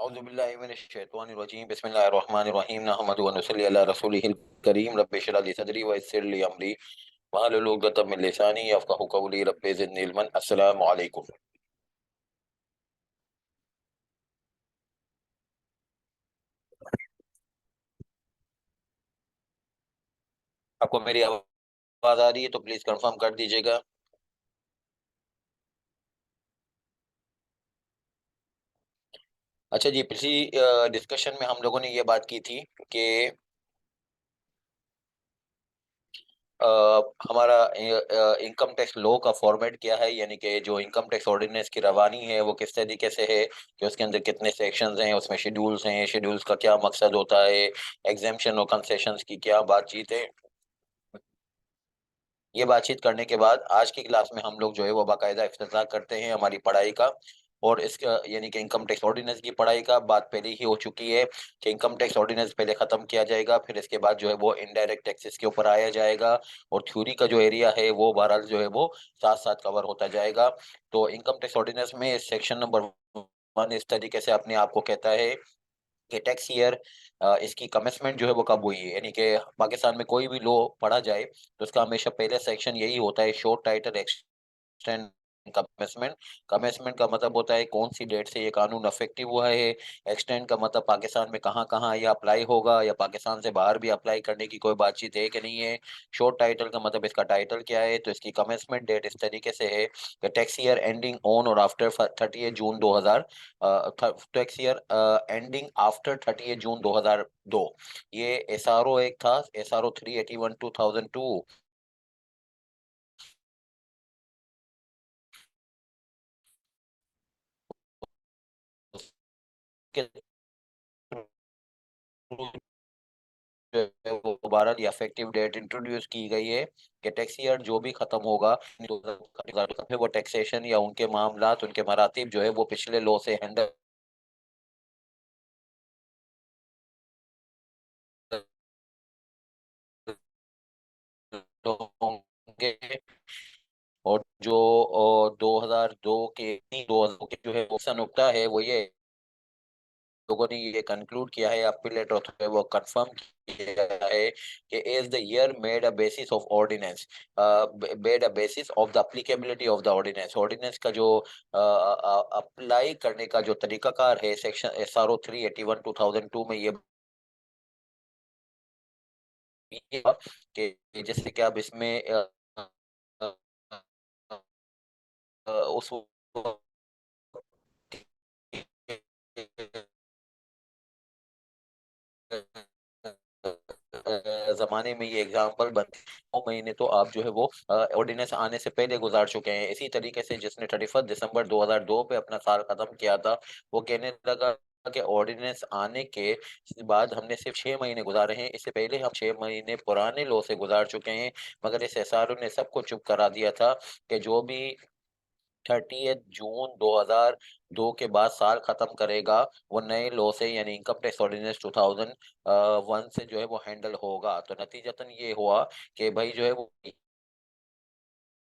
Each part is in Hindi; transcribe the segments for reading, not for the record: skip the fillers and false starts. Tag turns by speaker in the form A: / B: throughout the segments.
A: औज़ुबिल्लाहि मिनश्शैतानिर्रजीम बिस्मिल्लाहिर्रहमानिर्रहीम नहमदुहु व नुसल्ली अला रसूलिहिल करीम रब्बि इश्रह ली सदरी व यस्सिर ली अमरी वहलुल उक़दतम मिन लिसानी यफ़क़हू क़ौली रब्बि ज़िदनी इल्मन। अस्सलामु अलैकुम। आपको मेरी आवाज़ आ रही है तो प्लीज़ कंफर्म कर दीजिएगा। अच्छा जी, पिछली डिस्कशन में हम लोगों ने ये बात की थी कि अ, हमारा इनकम टैक्स लॉ का फॉर्मेट क्या है, यानी कि जो इनकम टैक्स ऑर्डिनेंस की रवानी है वो किस तरीके से है, कि उसके अंदर कितने सेक्शंस हैं, उसमें शेड्यूल्स हैं, शेड्यूल्स का क्या मकसद होता है, एग्जेम्पशन और कंसेशंस की क्या बातचीत है। ये बातचीत करने के बाद आज की क्लास में हम लोग जो है वो बाकायदा इफ्तिताह करते हैं हमारी पढ़ाई का। और इसका यानी कि इनकम टैक्स ऑर्डिनेंस की पढ़ाई का बात पहले ही हो चुकी है कि इनकम टैक्स ऑर्डिनेंस पहले ख़त्म किया जाएगा, फिर इसके बाद जो है वो इनडायरेक्ट टैक्सेस के ऊपर आया जाएगा। और थ्योरी का जो एरिया है वो बहरहाल जो है वो साथ-साथ कवर होता जाएगा। तो इनकम टैक्स ऑर्डिनेंस में सेक्शन नंबर 1 इस तरीके से अपने आप को कहता है कि टैक्स ईयर इसकी कमेंसमेंट जो है वो कब हुई है, यानी कि पाकिस्तान में कोई भी लॉ पढ़ा जाए तो उसका हमेशा पहले सेक्शन यही होता है, short title extend commencement. Commencement का मतलब होता है कौन सी डेट से ये कानून अफेक्टिव हुआ है। एक्सटेंड का मतलब पाकिस्तान में कहाँ कहाँ ये अप्लाई होगा या पाकिस्तान से बाहर भी अप्लाई करने की कोई बातचीत है कि नहीं है। शॉर्ट टाइटल का मतलब इसका टाइटल क्या है, तो इसकी कमेंसमेंट डेट इस तरीके से है कि टैक्स ईयर एंडिंग ऑन और आफ्टर 30 जून 2000, टैक्स ईयर एंडिंग आफ्टर 30 जून 2002। ये एसआरओ एक था, एसआरओ 381 2002 के थ्रू जो है वो दोबारा ये इफेक्टिव डेट इंट्रोड्यूस की गई है कि टैक्स ईयर जो भी खत्म होगा वो टैक्सेशन या उनके मामलात, उनके मरातीब जो है वो पिछले लॉ से हैंडल होंगे। और जो 2002 के 2002 के जो है वो नुकता है वो ये लोगों ने ये कंक्लूड किया है, अपीलेट है वो कंफर्म किया है कि is the year made a basis of ordinance, made a basis of the applicability of the ordinance. Ordinance का जो अप्लाई करने का जो तरीकाकार है, सेक्शन एसआरओ 381 2002 में ये कि जैसे कि आप इसमें अ, उस ज़माने में ये एग्ज़ाम्पल बनते 9 महीने तो आप जो है वो ऑर्डिनेंस आने से पहले गुज़ार चुके हैं। इसी तरीके से जिसने 31 दिसंबर 2002 पे अपना साल ख़त्म किया था, वो कहने लगा कि ऑर्डिनेंस आने के बाद हमने सिर्फ़ 6 महीने गुज़ारे हैं, इससे पहले हम 6 महीने पुराने लॉ से गुज़ार चुके हैं। मगर इस एसआरओ ने सबको चुप करा दिया था कि जो भी 30 जून 2002 के बाद साल खत्म करेगा, वो नए लॉ से यानी इनकम टैक्स ऑर्डिनेंस 2001 से जो है वो हैंडल होगा। तो नतीजतन ये हुआ कि भाई जो है वो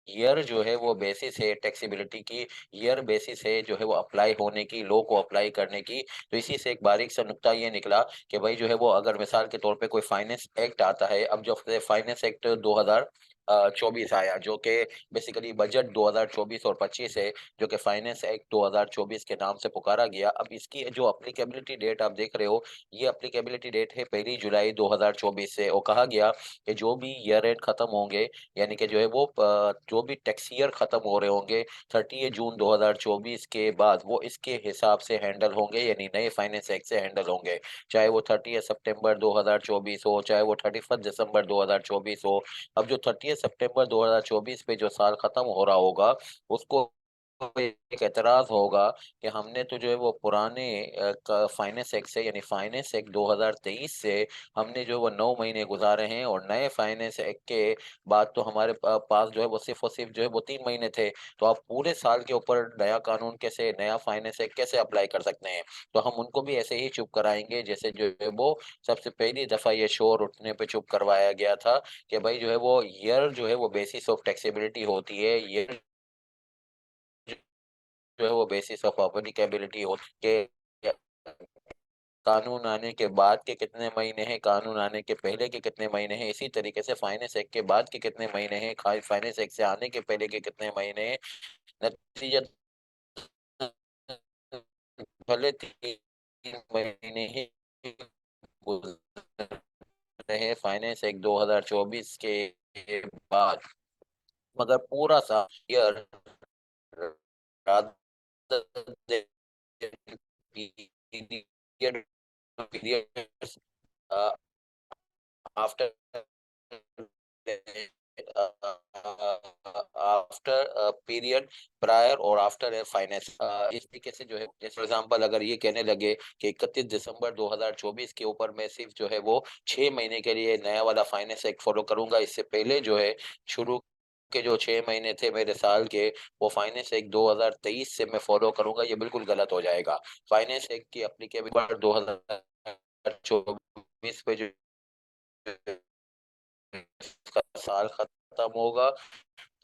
A: ईयर जो है वो बेसिस है टैक्सेबिलिटी की, ईयर बेसिस है जो है वो अप्लाई होने की, लॉ को अप्लाई करने की। तो इसी से एक बारीक सा नुक्ता ये निकला कि भाई जो है वो अगर मिसाल के तौर पे कोई फाइनेंस एक्ट आता है, अब जो फाइनेंस एक्ट 2024 आया जो कि बेसिकली बजट 2024 और 25 है, जो कि फाइनेंस एक्ट 2024 के नाम से पुकारा गया। अब इसकी जो एप्लीकेबिलिटी डेट आप देख रहे हो, ये एप्लीकेबिलिटी डेट है 1 जुलाई 2024 से, और कहा गया कि जो भी ईयर एंड खत्म होंगे, यानी कि जो है वो जो भी टैक्स ईयर खत्म हो रहे होंगे 30 जून 2024 के बाद, वो इसके हिसाब से हैंडल होंगे, यानी नए फाइनेंस एक्ट से हैंडल होंगे। चाहे वो 30 सितंबर 2024 हो, चाहे वो 31 दिसंबर 2024 हो। अब जो 30 सितंबर 2024 पे जो साल खत्म हो रहा होगा, उसको एक एतराज़ होगा कि हमने तो जो है वो पुराने फाइनेंस एक्ट से, यानी फाइनेंस एक्ट 2023 से हमने जो है वो 9 महीने गुज़ारे हैं, और नए फाइनेंस एक्ट के बाद तो हमारे पास जो है वो सिर्फ़ और सिर्फ़ जो है वो 3 महीने थे। तो आप पूरे साल के ऊपर नया कानून कैसे, नया फाइनेंस एक्ट कैसे अप्लाई कर सकते हैं? तो हम उनको भी ऐसे ही चुप कराएँगे जैसे जो है वो सबसे पहली दफ़ा ये शोर उठने पे चुप करवाया गया था कि भई जो है वो ईयर जो है वो बेसिस ऑफ टैक्सेबिलिटी होती है। ईयर जो है वो बेसिस ऑफ एप्लीकेबिलिटी होती है। कानून आने के बाद के कितने महीने हैं, कानून आने के पहले के कितने महीने हैं, इसी तरीके से फाइनेंस एक्ट के बाद के कितने महीने हैं, फाइनेंस एक्ट से आने के पहले के कितने महीने हैं। नतीजा भले 3 महीने ही गुजरे हैं फाइनेंस एक्ट 2024 के बाद, मगर पूरा सा year period after after period prior और आफ्टर फाइनेंस, इस तरीके से जो है, जैसे फॉर एग्जांपल अगर ये कहने लगे कि 31 दिसंबर 2024 के ऊपर मैं सिर्फ जो है वो 6 महीने के लिए नया वाला फाइनेंस एक्ट फॉलो करूंगा, इससे पहले जो है शुरू के जो 6 महीने थे मेरे साल के, वो फाइनेंस एक्ट 2023 से मैं फॉलो करूंगा, ये बिल्कुल गलत हो जाएगा। फाइनेंस एक्ट की एप्लीकेबिलिटी 2024 पे जो इसका साल खत्म होगा,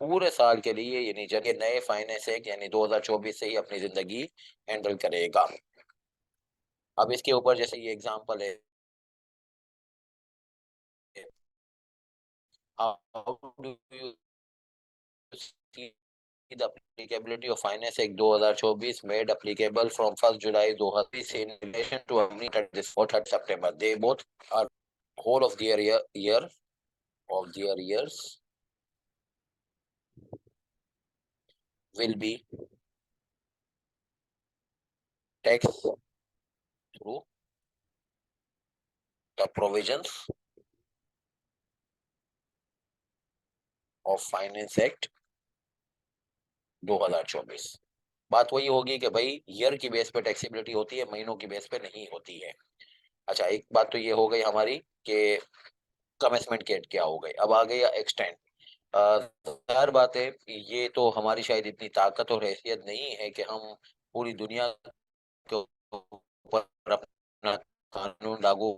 A: पूरे साल के लिए यानी जगह नए फाइनेंस एक्ट यानी 2024 से ही अपनी जिंदगी हैंडल करेगा। अब इसके ऊपर जैसे ये एग्जांपल है, how do you see the applicability of Finance Act 2024 made applicable from 1st July 2020 in relation to Amni 3rd September. They both are whole of their year of their years will be taxed through the provisions of Finance Act 2024। बात वही होगी कि भाई ईयर की बेस पे टैक्सेबिलिटी होती है, महीनों की बेस पे नहीं होती है। अच्छा, एक बात तो ये हो गई हमारी कि कमेंसमेंट डेट क्या हो गई। अब आ गया एक्सटेंड। जाहिर बात है, ये तो हमारी शायद इतनी ताकत और हैसियत नहीं है कि हम पूरी दुनिया के ऊपर अपना कानून लागू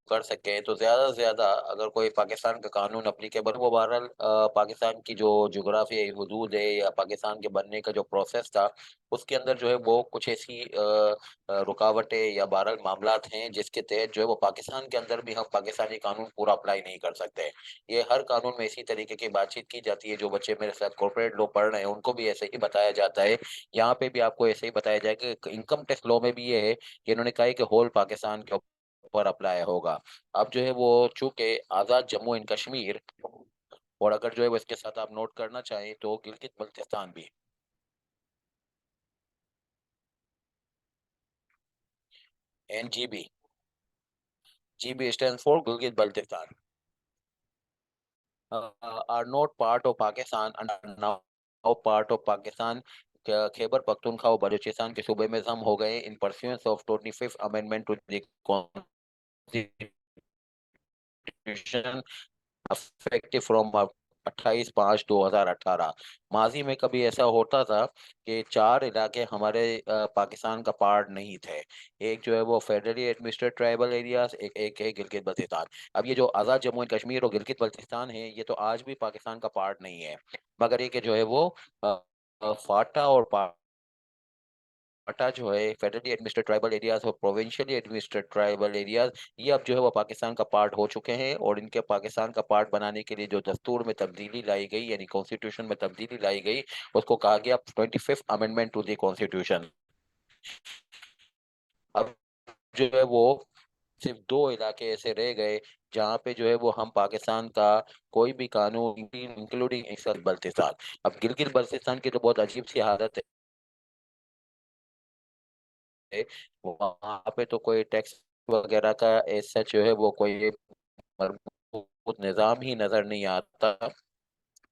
A: कर सके, तो ज्यादा से ज्यादा अगर कोई पाकिस्तान का कानून अप्लीकेबल, वो बहरहाल पाकिस्तान की जो जुग्राफियाई हदूद है या पाकिस्तान के बनने का जो प्रोसेस था, उसके अंदर जो है वो कुछ ऐसी रुकावटें या बहरहाल मामलात हैं जिसके तहत जो है वो पाकिस्तान के अंदर भी हम पाकिस्तानी कानून पूरा अप्लाई नहीं कर सकते। ये हर कानून में इसी तरीके की बातचीत की जाती है। जो बच्चे मेरे साथ कॉर्पोरेट लॉ पढ़ रहे हैं उनको भी ऐसे ही बताया जाता है, यहाँ पे भी आपको ऐसे ही बताया जाएगा कि इनकम टैक्स लॉ में भी ये है कि इन्होंने कहा है कि होल पाकिस्तान के ऊपर अप्लाई होगा। अब जो है वो चूंकि आज़ाद जम्मू एंड कश्मीर, और अगर जो है वो इसके साथ आप नोट करना चाहें तो गिलगित बल्तिस्तान भी, N G B stand for Gilgit Baltistan, are not part of Pakistan and now part of Pakistan. Khyber Pakhtunkhwa और बलूचिस्तान के सूबे में जम हो गए in pursuance of 25th amendment to the constitution effective from 28/5/2018। माजी में कभी ऐसा होता था कि 4 इलाके हमारे पाकिस्तान का पार्ट नहीं थे। एक जो है वो फेडरली एडमिनिस्ट्रेटेड ट्राइबल एरियाज, एक है गिलगित बल्तिस्तान। अब ये जो आज़ाद जम्मू एंड कश्मीर और गिलगित बल्तिस्तान है, ये तो आज भी पाकिस्तान का पार्ट नहीं है, मगर ये कि जो है वो फाटा और जो है फेडरली एडमिनिस्ट्रेटेड ट्राइबल एरियाज और प्रोविंशियली एडमिनिस्ट्रेटेड ट्राइबल एरियाज, ये अब जो है वो पाकिस्तान का पार्ट हो चुके हैं। और इनके पाकिस्तान का पार्ट बनाने के लिए जो दस्तूर में तब्दीली लाई गई यानी कॉन्स्टिट्यूशन में तब्दीली लाई गई, उसको कहा गया 25th amendment to the constitution. अब जो है वो सिर्फ 2 इलाके ऐसे रह गए जहाँ पे जो है वो हम पाकिस्तान का कोई भी कानून इंक्लूडिंग बल्तिस्तान। अब गिलगित बल्तिस्तान की तो बहुत अजीब सी हालत है, वहाँ पे तो कोई टैक्स वगैरह का ऐसा जो है वो कोई मजबूत निज़ाम ही नजर नहीं आता।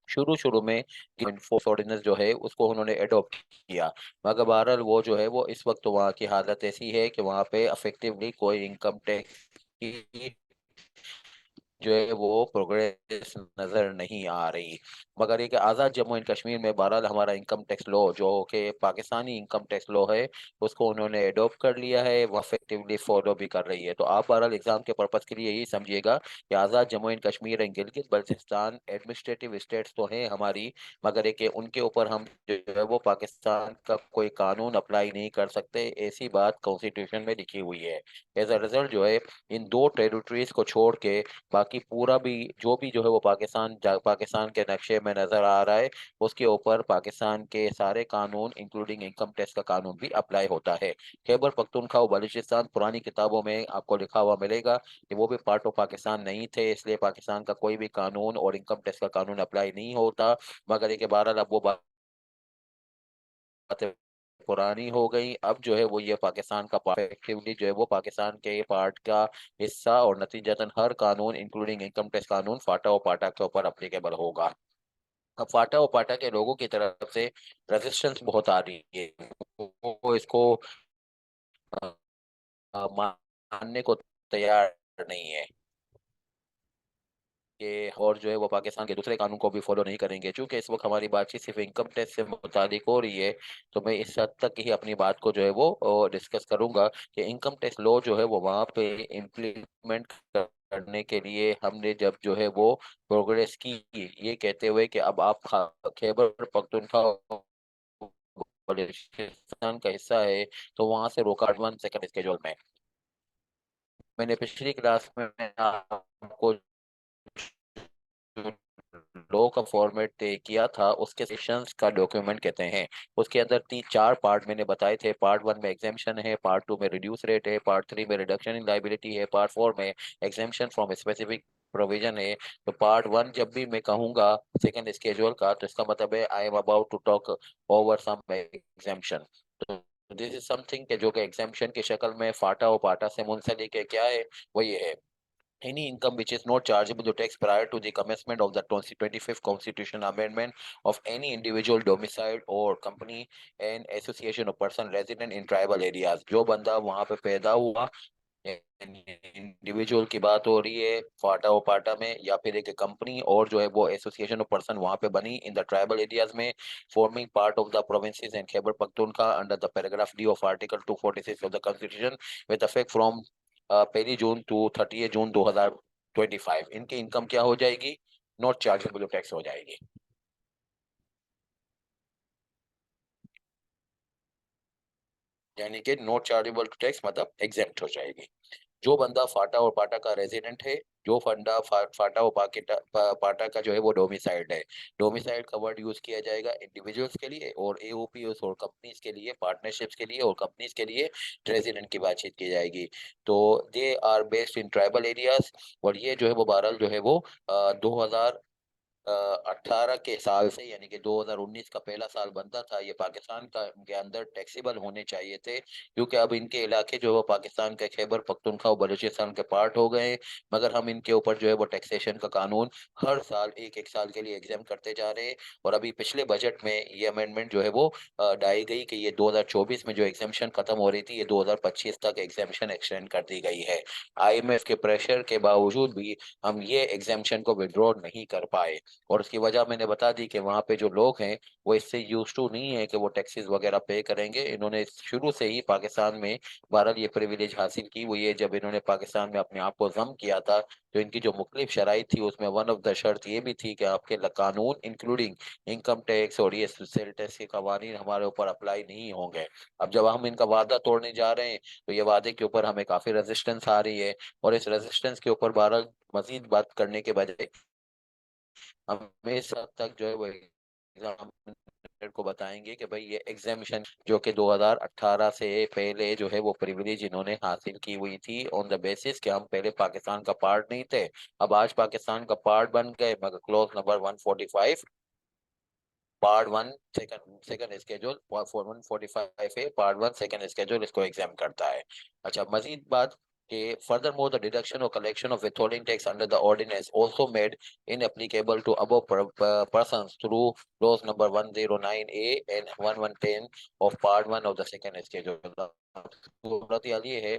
A: शुरू शुरू में फोर्स ऑर्डिनेंस जो है उसको उन्होंने एडॉप्ट किया, मगर बहरहाल वो जो है वो इस वक्त वहाँ की हालत ऐसी है कि वहाँ पे अफेक्टिवली कोई इनकम टैक्स की जो है वो प्रोग्रेस नजर नहीं आ रही। मगर एक आज़ाद जम्मू एंड कश्मीर में बहरहाल हमारा इनकम टैक्स लॉ जो कि पाकिस्तानी इनकम टैक्स लॉ है उसको उन्होंने एडॉप्ट कर लिया है, वो इफेक्टिवली फॉलो भी कर रही है। तो आप बहरहाल एग्जाम के पर्पज के लिए यही समझिएगा कि Azad Jammu and Kashmir and Gilgit Baltistan administrative states तो हैं हमारी, मगर एक उनके ऊपर हम जो है वो पाकिस्तान का कोई कानून अप्लाई नहीं कर सकते, ऐसी बात कॉन्स्टिट्यूशन में लिखी हुई है। एज अ रिजल्ट जो है इन दो टेरिटरीज को छोड़ के बाकी पूरा भी जो भी जो है वो पाकिस्तान के नक्शे में नजर आ रहा है उसके ऊपर पाकिस्तान के सारे कानून इंक्लूडिंग इनकम टैक्स का कानून भी अप्लाई होता है। खैबर पख्तूनख्वा और बलूचिस्तान पुरानी किताबों में आपको लिखा हुआ मिलेगा कि वो भी पार्ट ऑफ पाकिस्तान नहीं थे, इसलिए पाकिस्तान का कोई भी कानून और इनकम टैक्स का कानून अप्लाई नहीं होता। मगर एक बहरहाल अब वो बातें पुरानी हो गई, अब जो है वो ये पाकिस्तान का इफेक्टिवली जो है वो पाकिस्तान के पार्ट का हिस्सा और नतीजतन हर कानून इंक्लूडिंग इनकम टैक्स कानून फाटा और पाटा के ऊपर अप्लीकेबल होगा। अब फाटा और पाटा के लोगों की तरफ से रेजिस्टेंस बहुत आ रही है, वो इसको मानने को तैयार नहीं है कि, और जो है वो पाकिस्तान के दूसरे कानून को भी फॉलो नहीं करेंगे। चूंकि इस वक्त हमारी बातचीत सिर्फ इनकम टैक्स से मुतालिक हो रही है, तो मैं इस हद तक ही अपनी बात को जो है वो डिस्कस करूंगा कि इनकम टैक्स लॉ जो है वो वहाँ पे इम्प्लीमेंट करने के लिए हमने जब जो है वो प्रोग्रेस की, ये कहते हुए कि अब आप खैबर पख्तूनख्वा बलूचिस्तान का हिस्सा है, तो वहां से रोका वन सेकंड स्केड्यूल में। मैंने पिछली क्लास में आपको लॉ का फॉर्मेट तय किया था उसके सेशंस का डॉक्यूमेंट कहते हैं। उसके अंदर तीन चार पार्ट मैंने बताए थे, पार्ट वन में एग्जाम्शन है, पार्ट टू में रिड्यूस रेट है, पार्ट थ्री में रिडक्शन इन लाइबिलिटी है, पार्ट फोर में एग्जाम्शन फ्रॉम स्पेसिफिक प्रोविजन है। तो पार्ट वन जब भी मैं कहूंगा सेकंड स्केड्यूल का, तो इसका मतलब है I am about to talk over some exemption. तो दिस इज समथिंग के जो कि एग्जाम्शन की शक्ल में फाटा और पाटा से मुंसलिक है। क्या है वो? ये है any income which is not chargeable to tax prior to the commencement of the 25th constitutional amendment of any individual domiciled or company and association of person resident in tribal areas। जो बंदा वहां पे पैदा हुआ, इंडिविजुअल की बात हो रही है फाटा और पाटा में, या फिर एक कंपनी और जो है वो एसोसिएशन ऑफ पर्सन वहां पे बनी इन द ट्राइबल एरियाज में forming part of the provinces and Khyber Pakhtunkhwa under the paragraph D of article 246 of the constitution with effect from 1 June to 30 June 2025, इनकी इनकम क्या हो जाएगी? नॉट चार्जेबल टैक्स हो जाएगी। यानी कि नॉट चार्जेबल टैक्स मतलब एग्जेम्प्ट हो जाएगी। जो बंदा फाटा और पाटा का रेजिडेंट है, जो फंडा फाटा और पाटा का जो है वो डोमिसाइल्ड है। डोमिसाइल्ड का वर्ड यूज किया जाएगा इंडिविजुअल्स के लिए और एओपीओस और कंपनीज के लिए, पार्टनरशिप्स के लिए और कंपनीज के लिए रेजिडेंट की बातचीत की जाएगी। तो they are based in tribal areas. और ये जो है वो बहरहाल जो है वो 18 के साल से, यानी कि 2019 का पहला साल बनता था, ये पाकिस्तान का के अंदर टैक्सेबल होने चाहिए थे, क्योंकि अब इनके इलाके जो है वो पाकिस्तान के खैबर पख्तूनख्वा और बलूचिस्तान के पार्ट हो गए हैं। मगर हम इनके ऊपर जो है वो टैक्सेशन का कानून हर साल एक एक साल के लिए एग्जाम करते जा रहे हैं। और अभी पिछले बजट में ये अमेंडमेंट जो है वो लाई गई कि ये 2024 में जो एग्जामेशन खत्म हो रही थी, ये 2025 तक एग्जामेशन एक्सटेंड कर दी गई है। आईएमएफ के प्रेशर के बावजूद भी हम ये एग्जामेशन को विड्रॉ नहीं कर पाए। और उसकी वजह मैंने बता दी कि वहाँ पे जो लोग हैं वो इससे यूज टू नहीं है कि वो टैक्सेस वगैरह पे करेंगे। इन्होंने शुरू से ही पाकिस्तान में भारत ये प्रिविलेज हासिल की, वो ये जब इन्होंने पाकिस्तान में अपने आप को जम किया था, तो इनकी जो मुख्तलिफ शराइत थी उसमें वन ऑफ द शर्त ये भी थी कि आपके कानून इंक्लूडिंग इनकम टैक्स और ये सेल टैक्स के कवानीन हमारे ऊपर अप्लाई नहीं होंगे। अब जब हम इनका वादा तोड़ने जा रहे हैं, तो ये वादे के ऊपर हमें काफी रेजिस्टेंस आ रही है। और इस रेजिस्टेंस के ऊपर भारत मजीद बात करने के बजाय हमें इस हद तक जो है वो एग्जाम को बताएंगे कि भाई ये एग्जामिशन जो कि 2018 से पहले जो है वो प्रिविलेज इन्होंने हासिल की हुई थी ऑन द बेसिस कि हम पहले पाकिस्तान का पार्ट नहीं थे, अब आज पाकिस्तान का पार्ट बन गए। मगर clause number 145 part one second second schedule 145 है, पार्ट वन सेकंड स्केड्यूल इसको एग्जाम करता है। अच्छा, मजीद बात कि furthermore the deduction or collection of withholding tax under the ordinance also made inapplicable to above persons through clause number 109A and 1110 of part 1 of the second schedule। सूरत हाल ये है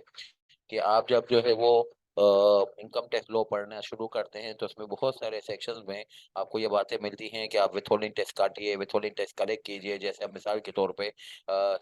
A: कि आप जब जो है वो इनकम टैक्स लॉ पढ़ना शुरू करते हैं तो उसमें बहुत सारे सेक्शंस में आपको ये बातें मिलती हैं कि आप विथहोल्डिंग टैक्स काटिए, विथहोल्डिंग टैक्स कलेक्ट कीजिए। जैसे अब मिसाल के तौर पे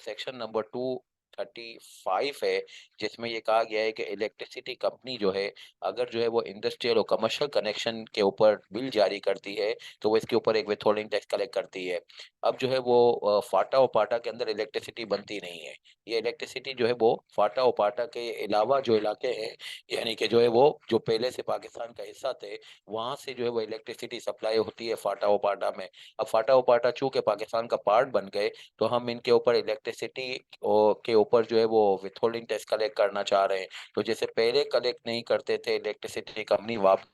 A: सेक्शन नंबर 235 है, जिसमें ये कहा गया है कि इलेक्ट्रिसिटी कंपनी जो है, अगर जो है वो इंडस्ट्रियल और कमर्शियल कनेक्शन के ऊपर बिल जारी करती है तो वो इसके ऊपर एक विथहोल्डिंग टैक्स कलेक्ट करती है। अब जो है वो फाटा और पाटा के अंदर इलेक्ट्रिसिटी बनती नहीं है। ये इलेक्ट्रिसिटी जो है वो फाटा और पाटा के अलावा जो इलाके हैं, यानी कि जो है वो जो पहले से पाकिस्तान का हिस्सा थे, वहां से जो है वो इलेक्ट्रिसिटी सप्लाई होती है फाटा ओपाटा में। अब फाटा ओपाटा चूंकि पाकिस्तान का पार्ट बन गए, तो हम इनके ऊपर इलेक्ट्रिसिटी के ऊपर जो है वो विथहोल्डिंग टैक्स कलेक्ट करना चाह रहे हैं। तो जैसे पहले कलेक्ट नहीं करते थे इलेक्ट्रिसिटी कंपनी, वापस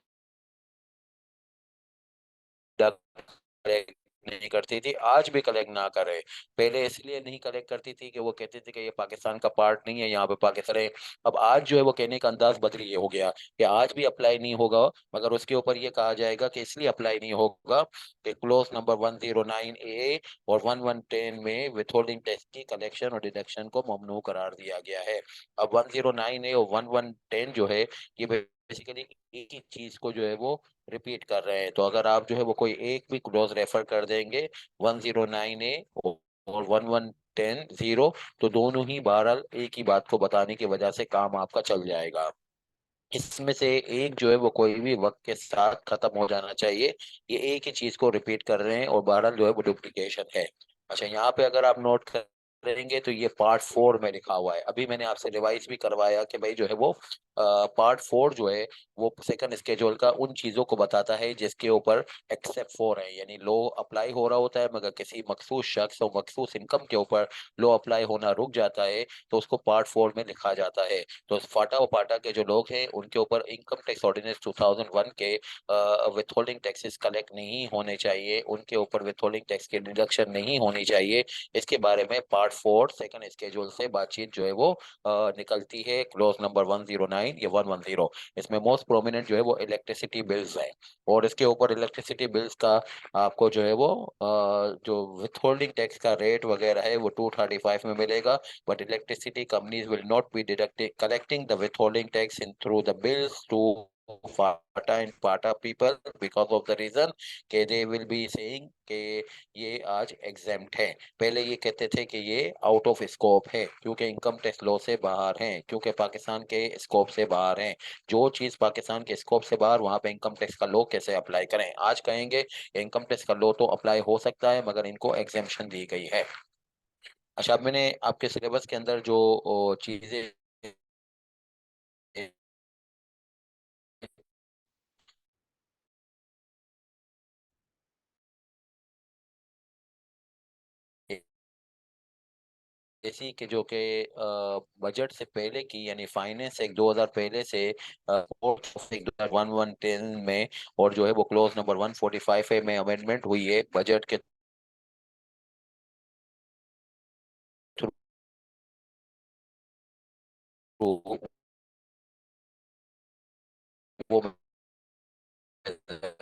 A: कलेक्ट नहीं करती थी, आज भी कलेक्ट ना करे। पहले इसलिए नहीं कलेक्ट करती थी कि वो कहते थे कि ये पाकिस्तान का पार्ट नहीं है, यहाँ पे पाकिस्तान है। अब आज जो है वो कहने का अंदाज बदल ये हो गया कि आज भी अप्लाई नहीं होगा, मगर उसके ऊपर ये कहा जाएगा कि इसलिए अप्लाई नहीं होगा कि क्लोज नंबर 109A और 1110 में विथहोल्डिंग टैक्स की कलेक्शन और डिडक्शन को ममनू करार दिया गया है। अब 109A और 1110 जो है, ये बेसिकली एक ही चीज को जो है वो रिपीट कर रहे हैं। तो अगर आप जो है वो कोई एक भी क्लोज रेफर कर देंगे, 109A और 1110 तो दोनों ही बहरहाल एक ही बात को बताने की वजह से काम आपका चल जाएगा। इसमें से एक जो है वो कोई भी वक्त के साथ खत्म हो जाना चाहिए। ये एक ही चीज को रिपीट कर रहे हैं और बहरहाल जो है वो डुप्लीकेशन है। अच्छा, यहाँ पे अगर आप नोट करेंगे तो ये पार्ट 4 में लिखा हुआ है। अभी मैंने आपसे रिवाइज भी करवाया कि भाई जो है वो पार्ट 4 जो है वो सेकंड स्केड्यूल का उन चीजों को बताता है जिसके ऊपर एक्सेप्ट 4 है, यानी लो अप्लाई हो रहा होता है मगर किसी मखसूस शख्स और मखसूस इनकम के ऊपर लो अप्लाई होना रुक जाता है, तो उसको पार्ट 4 में लिखा जाता है। तो फाटा और पाटा के जो लोग हैं उनके ऊपर इनकम टैक्स ऑर्डिनेंस 2001 के विथहोल्डिंग टैक्सेस कलेक्ट नहीं होने चाहिए, उनके ऊपर विथहोल्डिंग टैक्स की डिडक्शन नहीं होनी चाहिए। इसके बारे में पार्ट 4 सेकंड स्केड्यूल से बातचीत जो है वो निकलती है, क्लोज नंबर 109 या 110। इसमें मोस्ट प्रोमिनेंट जो है वो इलेक्ट्रिसिटी बिल्स है, और इसके ऊपर इलेक्ट्रिसिटी बिल्स का आपको जो है वो जो विथहोल्डिंग टैक्स का रेट वगैरह है वो 235 में मिलेगा। But electricity companies will not be collecting the withholding tax in through the bills to FATA and PATA people because of the reason कि they will be saying कि ये आज exempt है। पहले ये कहते थे कि ये आउट ऑफ स्कोप है क्योंकि इनकम टैक्स लॉ से बाहर हैं, क्योंकि पाकिस्तान के स्कोप से बाहर हैं। जो चीज पाकिस्तान के स्कोप से बाहर, वहां पे इनकम टैक्स का लॉ कैसे अप्लाई करें। आज कहेंगे इनकम टैक्स का लॉ तो अप्लाई हो सकता है मगर इनको एग्जेम्पशन दी गई है। अच्छा, अब मैंने आपके सिलेबस के अंदर जो चीजें जैसी कि जो कि बजट से पहले की, यानी फाइनेंस एक 2000 पहले से, कोर्ट ऑफ एक 2011 में, और जो है वो क्लोज नंबर 145 है में अमेंडमेंट हुई है बजट के थ्रू, वो मैं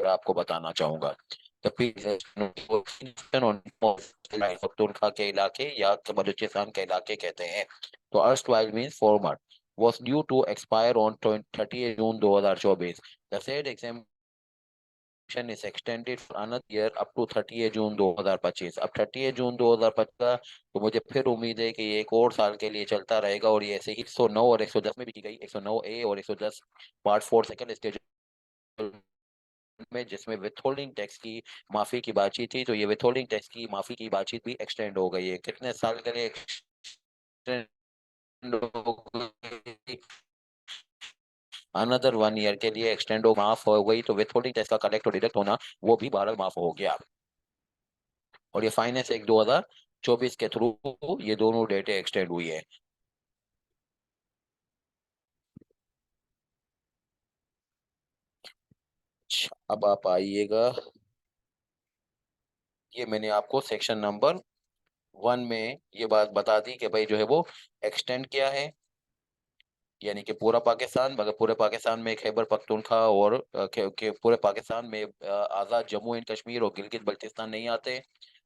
A: आपको बताना चाहूंगा। द पख्तूनख्वा के इलाके या बलूचिस्तान के इलाके कहते हैं। तो erstwhile means farmer was due to expire on 30 June 2024। The said exemption is extended for another year up to 30 June 2025। अब 30 जून 2025 का, तो मुझे फिर उम्मीद है कि ये एक और साल के लिए चलता रहेगा। और ये ऐसे ही 109 और 110 में भी की गई, 109A और 110 पार्ट 4 सेकंड स्टेज में, जिसमें विथहोल्डिंग टैक्स की माफी की बातचीत थी, तो ये विथहोल्डिंग टैक्स की माफी की बातचीत भी एक्सटेंड हो गई है। कितने साल के लिए एक्सटेंड हो गई? अनदर 1 ईयर के लिए एक्सटेंड हो, माफ हो गई। तो विथहोल्डिंग टैक्स का कलेक्ट और डिडक्ट होना वो भी 12 माफ हो गया। और ये फाइनेंस एक 2024 के थ्रू ये दोनों डेटें एक्सटेंड हुई है। अच्छा, अब आप आइएगा, ये मैंने आपको सेक्शन नंबर 1 में ये बात बता दी कि भाई जो है वो एक्सटेंड किया है, यानी कि पूरा पाकिस्तान, मगर पूरे पाकिस्तान में खैबर पख्तूनख्वा और के पूरे पाकिस्तान में आज़ाद जम्मू एंड कश्मीर और गिलगित बल्तिस्तान नहीं आते।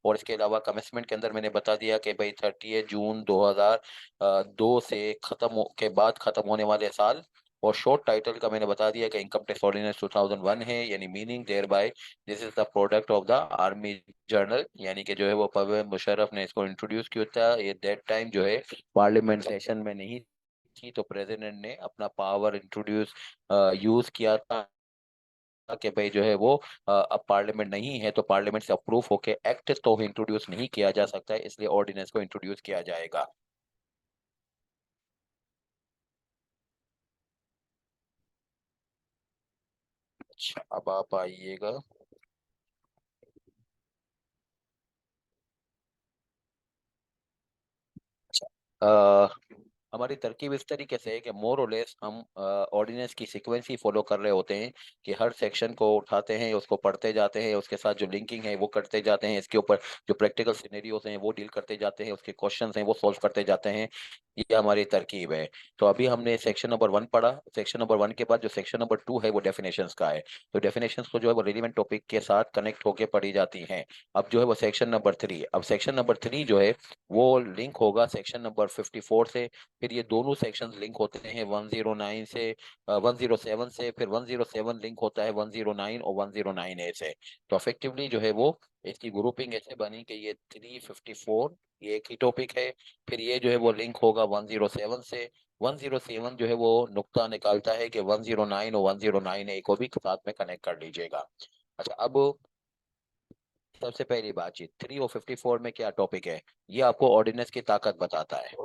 A: और इसके अलावा कमिटमेंट के अंदर मैंने बता दिया कि भाई 30 जून 2002 से के बाद खत्म होने वाले साल और शॉर्ट टाइटल का मैंने बता दिया कि इनकम टैक्स ऑर्डिनेंस 2001 है, यानी meaning thereby this is the product of the army journal, यानी कि जो है वो परवेज मुशर्रफ ने इसको इंट्रोड्यूस किया था। ये दैट टाइम जो है पार्लियामेंट सेशन में नहीं थी, तो प्रेसिडेंट ने अपना पावर इंट्रोड्यूस यूज किया था कि भाई जो है वो अब पार्लियामेंट नहीं है तो पार्लियामेंट से अप्रूव होके एक्ट तो इंट्रोड्यूस नहीं किया जा सकता है, इसलिए ऑर्डिनेंस को इंट्रोड्यूस किया जाएगा। अच्छा, अब आप आइएगा। अच्छा, हमारी तरकीब इस तरीके से है कि मोर और लेस हम ऑर्डिनेंस की सीक्वेंस ही फॉलो कर रहे होते हैं कि हर सेक्शन को उठाते हैं, उसको पढ़ते जाते हैं, उसके साथ जो लिंकिंग है वो करते जाते हैं, इसके ऊपर जो प्रैक्टिकल सिनेरियोज हैं वो डील करते जाते हैं, उसके क्वेश्चंस हैं वो सॉल्व करते जाते हैं। ये हमारी तरकीब है। तो अभी हमने सेक्शन नंबर 1 पढ़ा। सेक्शन नंबर 1 के बाद जो सेक्शन नंबर 2 है वो डेफिनेशंस का है। तो डेफिनेशंस को जो है वो रिलेवेंट टॉपिक के साथ कनेक्ट होके पढ़ी जाती हैं। अब जो है वो सेक्शन नंबर 3, अब सेक्शन नंबर 3 जो है वो लिंक होगा सेक्शन नंबर 54 से। फिर ये दोनों सेक्शंस लिंक होते हैं 109 से 107 से, फिर 107 लिंक होता है 109 और 109A से। तो इफेक्टिवली जो है वो इसकी ग्रुपिंग ऐसे बनी कि ये 354 ये एक ही टॉपिक है। फिर ये जो है वो लिंक होगा 107 से। 107 जो है वो नुक्ता निकालता है कि 109 और 109A को भी साथ में कनेक्ट कर लीजिएगा। अच्छा, अब सबसे पहली बातचीत 3 और 54 में क्या टॉपिक है, ये आपको ऑर्डिनेंस की ताकत बताता है।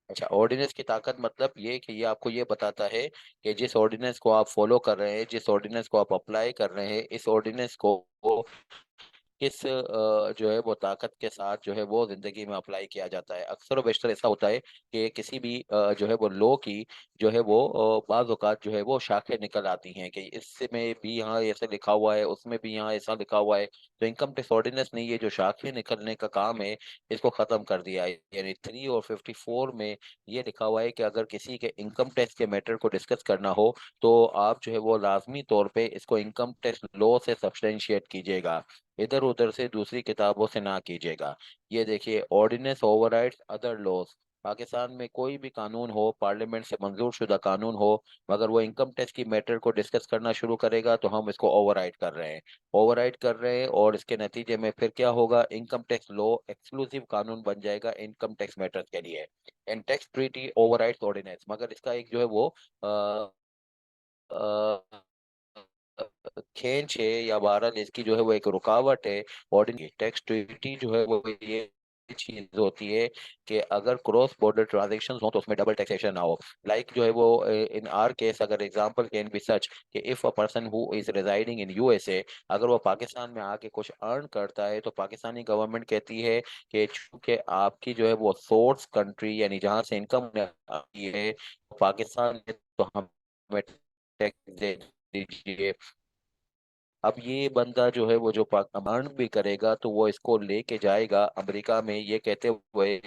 A: अच्छा, ऑर्डिनेंस की ताकत मतलब ये कि ये आपको ये बताता है कि जिस ऑर्डिनेंस को आप फॉलो कर रहे हैं, जिस ऑर्डिनेंस को आप अप्लाई कर रहे हैं, इस ऑर्डिनेंस को किस जो है वो ताकत के साथ जो है वो जिंदगी में अप्लाई किया जाता है। अक्सर और बेशतर ऐसा होता है कि किसी भी जो है वो लॉ की जो है वो बाज़ औक़ात जो है वो शाखें निकल आती हैं कि इसमें भी यहाँ ऐसे लिखा हुआ है, उसमें भी यहाँ ऐसा लिखा हुआ है। तो इनकम टैक्स ऑर्डिनेंस ने ये जो शाखें निकलने का काम है इसको खत्म कर दिया है। यानी 3 और 54 में ये लिखा हुआ है कि अगर किसी के इनकम टैक्स के मैटर को डिस्कस करना हो तो आप जो है वो लाजमी तौर पे इसको इनकम टैक्स लॉ से सब्सटेंशिएट कीजिएगा, इधर उधर से दूसरी किताबों से ना कीजिएगा। ये देखिए, ordinance overrides other laws. Pakistan में कोई भी कानून हो, पार्लियामेंट से मंजूर शुदा कानून हो, मगर वो इनकम टैक्स की मैटर को डिस्कस करना शुरू करेगा तो हम इसको ओवरराइड कर रहे हैं। ओवरराइड कर रहे हैं और इसके नतीजे में फिर क्या होगा, इनकम टैक्स लॉ एक्सक्लूसिव कानून बन जाएगा इनकम टैक्स मैटर्स के लिए। And tax treaty overrides ordinance, मगर इसका एक जो है वो अ, खींच है या बहरहाल इसकी जो है वो एक रुकावट है। ऑर्डिनरी टैक्स ट्रीटी जो है वो ये चीज होती है कि अगर क्रॉस बॉर्डर ट्रांजेक्शन हो तो उसमें डबल टैक्सेशन ना हो। लाइक जो है वो इन आर केस अगर एग्जांपल कैन बी सच कि if a person who is residing in USA, अगर वो पाकिस्तान में आके कुछ अर्न करता है तो पाकिस्तानी गवर्नमेंट कहती है कि चूंकि आपकी जो है वो सोर्स कंट्री यानी जहाँ से इनकम आती है पाकिस्तान में, तो हमें टैक्स दे दीजिए। अब ये बंदा जो है वो जो अर्न भी करेगा तो वो इसको लेके जाएगा अमेरिका में, ये कहते हुए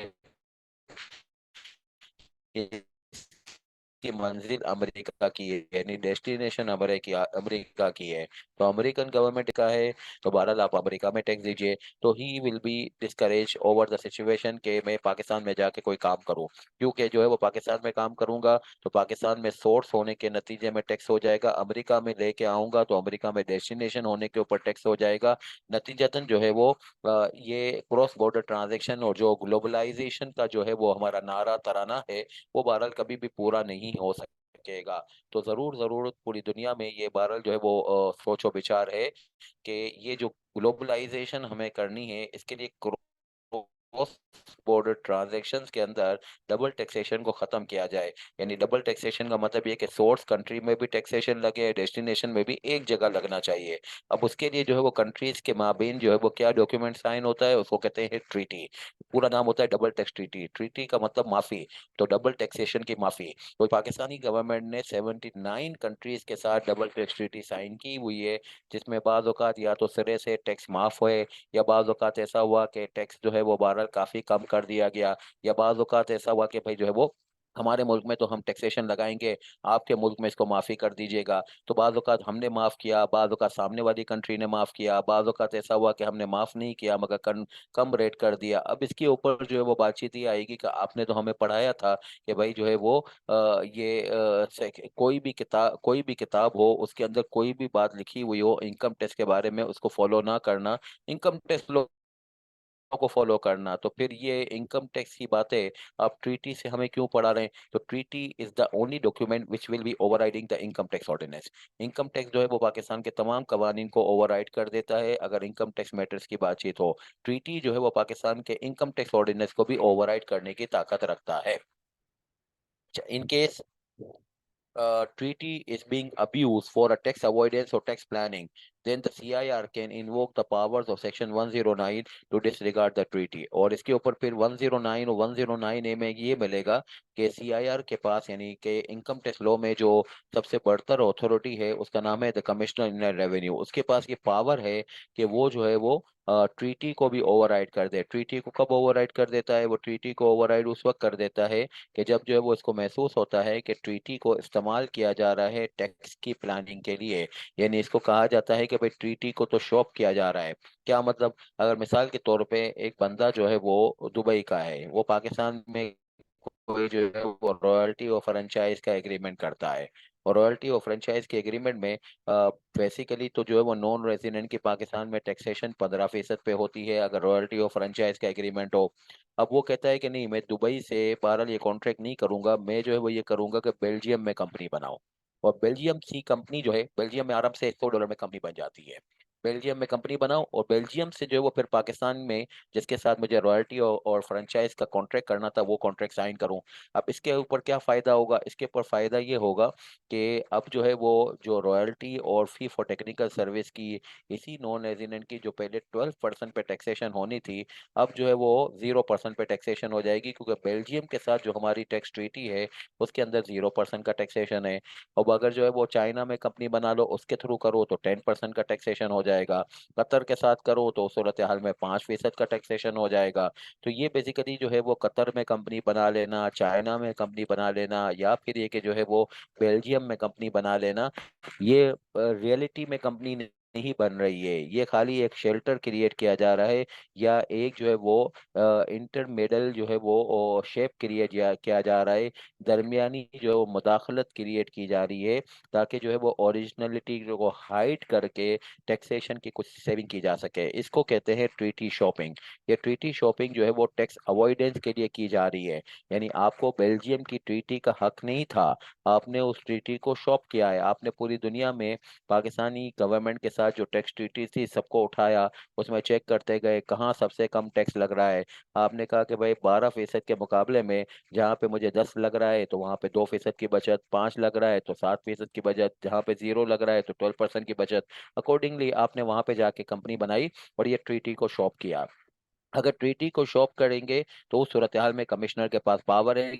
A: कि की मंजिल अमेरिका की है, यानी डेस्टिनेशन अमेरिका अमेरिका की है। तो अमेरिकन गवर्नमेंट का है तो बहरहाल आप अमेरिका में टैक्स दीजिए। तो he will be discourage over the situation के मैं पाकिस्तान में जाके कोई काम करूं, क्योंकि जो है वो पाकिस्तान में काम करूंगा तो पाकिस्तान में सोर्स होने के नतीजे में टैक्स हो जाएगा, अमेरिका में लेके आऊंगा तो अमेरिका में डेस्टिनेशन होने के ऊपर टैक्स हो जाएगा। नतीजतन जो है वो ये क्रॉस बॉर्डर ट्रांजेक्शन और जो ग्लोबलाइजेशन का जो है वो हमारा नारा तराना है वो बहरहाल कभी भी पूरा नहीं हो सकेगा। तो जरूर जरूर पूरी दुनिया में ये बहरहाल जो है वो सोचो विचार है कि ये जो ग्लोबलाइजेशन हमें करनी है इसके लिए क्रॉस बॉर्डर ट्रांजैक्शंस के अंदर डबल टैक्सेशन को खत्म किया जाए। यानी डबल टैक्सेशन का मतलब ये कि सोर्स कंट्री में भी टैक्सेशन लगे, डेस्टिनेशन में भी एक जगह लगना चाहिए। अब उसके लिए जो है वो कंट्रीज के माबेन जो है वो क्या डॉक्यूमेंट साइन होता है उसको कहते हैं ट्रीटी। पूरा नाम होता है डबल टैक्स ट्रीटी। ट्रीटी का मतलब माफी, तो डबल टैक्सेशन की माफी। तो पाकिस्तानी गवर्नमेंट ने 79 कंट्रीज के साथ डबल टैक्स ट्रीटी साइन की हुई है, जिसमें बाज औकात या तो सिरे से टैक्स माफ हुए, या बाज औकात ऐसा हुआ कि टैक्स जो है वो बहरहाल काफी कम कर दिया गया, या बाज औकात ऐसा हुआ कि भाई जो है वो हमारे मुल्क में तो हम टैक्सेशन लगाएंगे, आपके मुल्क में इसको माफ़ी कर दीजिएगा। तो बाज़ औक़ात हमने माफ़ किया, बाज़ औक़ात सामने वाली कंट्री ने माफ़ किया, बाज़ औक़ात ऐसा हुआ कि हमने माफ़ नहीं किया मगर कम रेट कर दिया। अब इसके ऊपर जो है वो बातचीत ये आएगी कि आपने तो हमें पढ़ाया था कि भाई जो है वो ये कोई भी किताब हो उसके अंदर कोई भी बात लिखी हुई हो इनकम टैक्स के बारे में उसको फ़ॉलो ना करना, इनकम टैक्स लॉ को फॉलो करना, तो फिर ये इनकम टैक्स की बातें आप ट्रीटी से हमें क्यों पढ़ा रहे हैं? तो treaty is the only document which will be overriding the income tax ordinance. Income tax जो है वो पाकिस्तान के तमाम कवानीन को ओवरराइड कर देता है अगर इनकम टैक्स मैटर्स की बातचीत हो। ट्रीटी जो है वो पाकिस्तान के इनकम टैक्स ऑर्डिनेंस को भी ओवरराइड करने की ताकत रखता है। In case treaty is being abused for a tax avoidance or tax planning, then the CIR can invoke the powers of Section 109 to disregard the treaty। और इसके ऊपर फिर 109 और 109A में ये मिलेगा कि सीआईआर के पास यानी कि इनकम टैक्स लॉ में जो सबसे बड़तर अथॉरिटी है उसका नाम है द कमिश्नर इन रेवेन्यू। उसके पास ये पावर है कि वो जो है वो ट्रीटी को भी ओवरराइड कर दे। ट्रीटी को कब ओवरराइड कर देता है? वो ट्रीटी को ओवरराइड उस वक्त कर देता है कि जब जो है वो इसको महसूस होता है कि ट्रीटी को इस्तेमाल किया जा रहा है टैक्स की प्लानिंग के लिए। यानी इसको कहा जाता है कि भाई ट्रीटी को तो शॉप किया जा रहा है। क्या मतलब? अगर मिसाल के तौर पे एक बंदा जो है वो दुबई का है, वो पाकिस्तान में कोई जो है वो रॉयल्टी और फ्रेंचाइज का एग्रीमेंट करता है, और रॉयल्टी और फ्रेंचाइज के एग्रीमेंट में बेसिकली तो जो है वो नॉन रेजिडेंट की पाकिस्तान में टैक्सेशन 15% पे होती है अगर रॉयल्टी और फ्रेंचाइज का एग्रीमेंट हो। अब वो कहता है कि नहीं, मैं दुबई से बहरहाल ये कॉन्ट्रैक्ट नहीं करूंगा, मैं जो है वो ये करूंगा कि बेल्जियम में कंपनी बनाओ। और बेल्जियम सी कंपनी जो है बेल्जियम में आराम से $100 में कंपनी बन जाती है। बेल्जियम में कंपनी बनाओ और बेल्जियम से जो है वो फिर पाकिस्तान में जिसके साथ मुझे रॉयल्टी और फ्रेंचाइज का कॉन्ट्रैक्ट करना था वो कॉन्ट्रैक्ट साइन करूं। अब इसके ऊपर क्या फ़ायदा होगा? इसके ऊपर फ़ायदा ये होगा कि अब जो है वो जो रॉयल्टी और फ़ी फॉर टेक्निकल सर्विस की इसी नॉन रेजिडेंट की जो पहले 12% पे टैक्सेशन होनी थी, अब जो है वो 0% पे टैक्सेशन हो जाएगी, क्योंकि बेल्जियम के साथ जो हमारी टैक्स ट्रीटी है उसके अंदर 0% का टैक्सेशन है। अब अगर जो है वो चाइना में कंपनी बना लो उसके थ्रू करो तो 10% का टैक्सेशन हो जाएगा। कतर के साथ करो तो सूरत हाल में 5% का टैक्सेशन हो जाएगा। तो ये बेसिकली जो है वो कतर में कंपनी बना लेना, चाइना में कंपनी बना लेना, या फिर ये कि जो है वो बेल्जियम में कंपनी बना लेना, ये रियलिटी में कंपनी नहीं बन रही है। ये खाली एक शेल्टर क्रिएट किया जा रहा है, या एक जो है वो इंटरमेडल जो है वो शेप क्रिएट किया जा रहा है, दरमियानी जो मुदाखलत क्रिएट की जा रही है, ताकि जो है वो ओरिजिनलिटी को हाइड करके टैक्सेशन की कुछ सेविंग की जा सके। इसको कहते हैं ट्रीटी शॉपिंग। ये ट्रीटी शॉपिंग जो है वो टैक्स अवॉइडेंस के लिए की जा रही है। यानी आपको बेल्जियम की ट्रीटी का हक नहीं था, आपने उस ट्रीटी को शॉप किया है। आपने पूरी दुनिया में पाकिस्तानी गवर्नमेंट के साथ जो टैक्स ट्रीटी थी सबको उठाया, उसमें चेक करते गए कहाँ सबसे कम टैक्स लग रहा है। आपने कहा कि भाई 12% के मुकाबले में जहाँ पे मुझे 10 लग रहा है तो वहाँ पे 2% की बचत, 5 लग रहा है तो 7% की बचत, जहाँ पे 0 लग रहा है तो 12% की बचत। अकॉर्डिंगली आपने वहाँ पे जाके कंपनी बनाई और ये ट्रीटी को शॉप किया। अगर ट्रीटी को शॉप करेंगे तो उस सूरत हाल में कमिश्नर के पास पावर है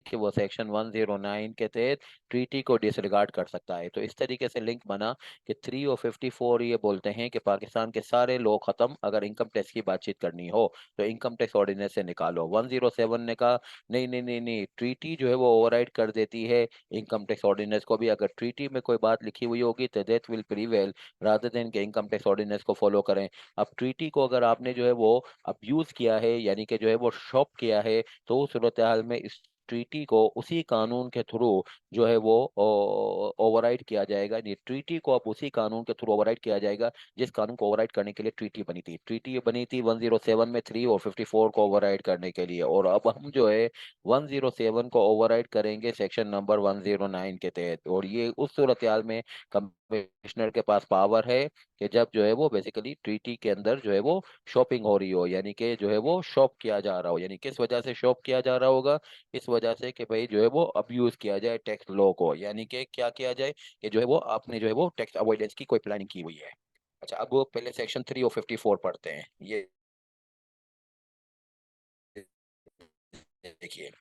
A: कि वो सेक्शन 109 के तहत ट्रीटी को डिसरिगार्ड कर सकता है। तो इस तरीके से लिंक बना कि 3 और 54 ये बोलते हैं कि पाकिस्तान के सारे लॉ खत्म, अगर इनकम टैक्स की बातचीत करनी हो तो इनकम टैक्स ऑर्डिनेंस से निकालो। 107 ने कहा नहीं नहीं नहीं नहीं, ट्रीटी जो है वो ओवरराइड कर देती है इनकम टैक्स ऑर्डिनेंस को भी। अगर ट्रीटी में कोई बात लिखी हुई होगी तो that will prevail rather than के इनकम टैक्स ऑर्डिनेंस को फॉलो करें। अब ट्रीटी को अगर आपने जो है वो अब्यूज किया है, यानी कि जो है वो शॉप किया है, तो उस सूरत हाल में इस ट्रीटी को उसी कानून के थ्रू जो है वो ओवरराइड किया जाएगा। ये ट्रीटी को अब उसी कानून के थ्रू ओवरराइड किया जाएगा जिस कानून को ओवरराइड करने के लिए ट्रीटी बनी थी। ट्रीटी बनी थी 107 में 3 और 54 को ओवरराइड करने के लिए, और अब हम जो है 107 को ओवरराइड करेंगे सेक्शन नंबर 109 के तहत। और ये उस सूरत हाल में कमिश्नर के पास पावर है कि जब जो है वो बेसिकली ट्रीटी के अंदर जो है वो शॉपिंग हो रही हो, यानी कि जो है वो शॉप किया जा रहा हो। यानी किस वजह से शॉप किया जा रहा होगा? इस वजह से कि भाई जो है वो अब्यूज किया जाए टैक्स लॉ को, यानी कि क्या किया जाए कि जो है वो आपने जो है वो टैक्स अवॉइडेंस की कोई प्लानिंग की हुई है। अच्छा, अब वो पहले सेक्शन 3 और 54 पढ़ते हैं। ये देखिए,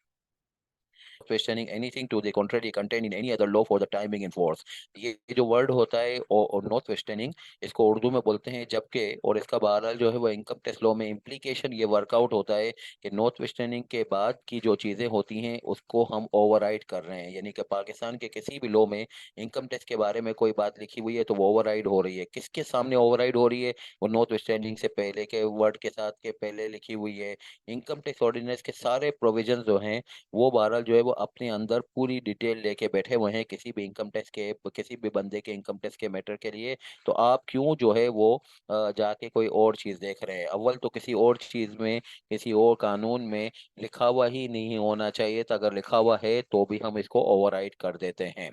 A: notwithstanding anything to the contrary contained in any other law for the time being in force। ये जो वर्ड होता है और notwithstanding, इसको उर्दू में बोलते हैं जबकि, और इसका बहरहाल जो है वो इनकम टैक्स लॉ में इम्प्लीकेशन ये वर्कआउट होता है कि नॉटविथस्टैंडिंग के बाद की जो चीज़ें होती हैं उसको हम ओवरराइड कर रहे हैं, यानी कि पाकिस्तान के किसी भी लॉ में इनकम टैक्स के बारे में कोई बात लिखी हुई है तो वो ओवरराइड हो रही है। किसके सामने ओवरराइड हो रही है? वो नॉटविथस्टैंडिंग से पहले के वर्ड के साथ के पहले लिखी हुई है। इनकम टैक्स ऑर्डिनेंस के सारे प्रोविजंस जो हैं वो बहरहाल जो है वो अपने अंदर पूरी डिटेल लेके बैठे हुए हैं किसी भी इनकम टैक्स के, किसी भी बंदे के इनकम टैक्स के मैटर के लिए। तो आप क्यों जो है वो जाके कोई और चीज़ देख रहे हैं? अव्वल तो किसी और चीज़ में, किसी और कानून में लिखा हुआ ही नहीं होना चाहिए था, अगर लिखा हुआ है तो भी हम इसको ओवरराइड कर देते हैं।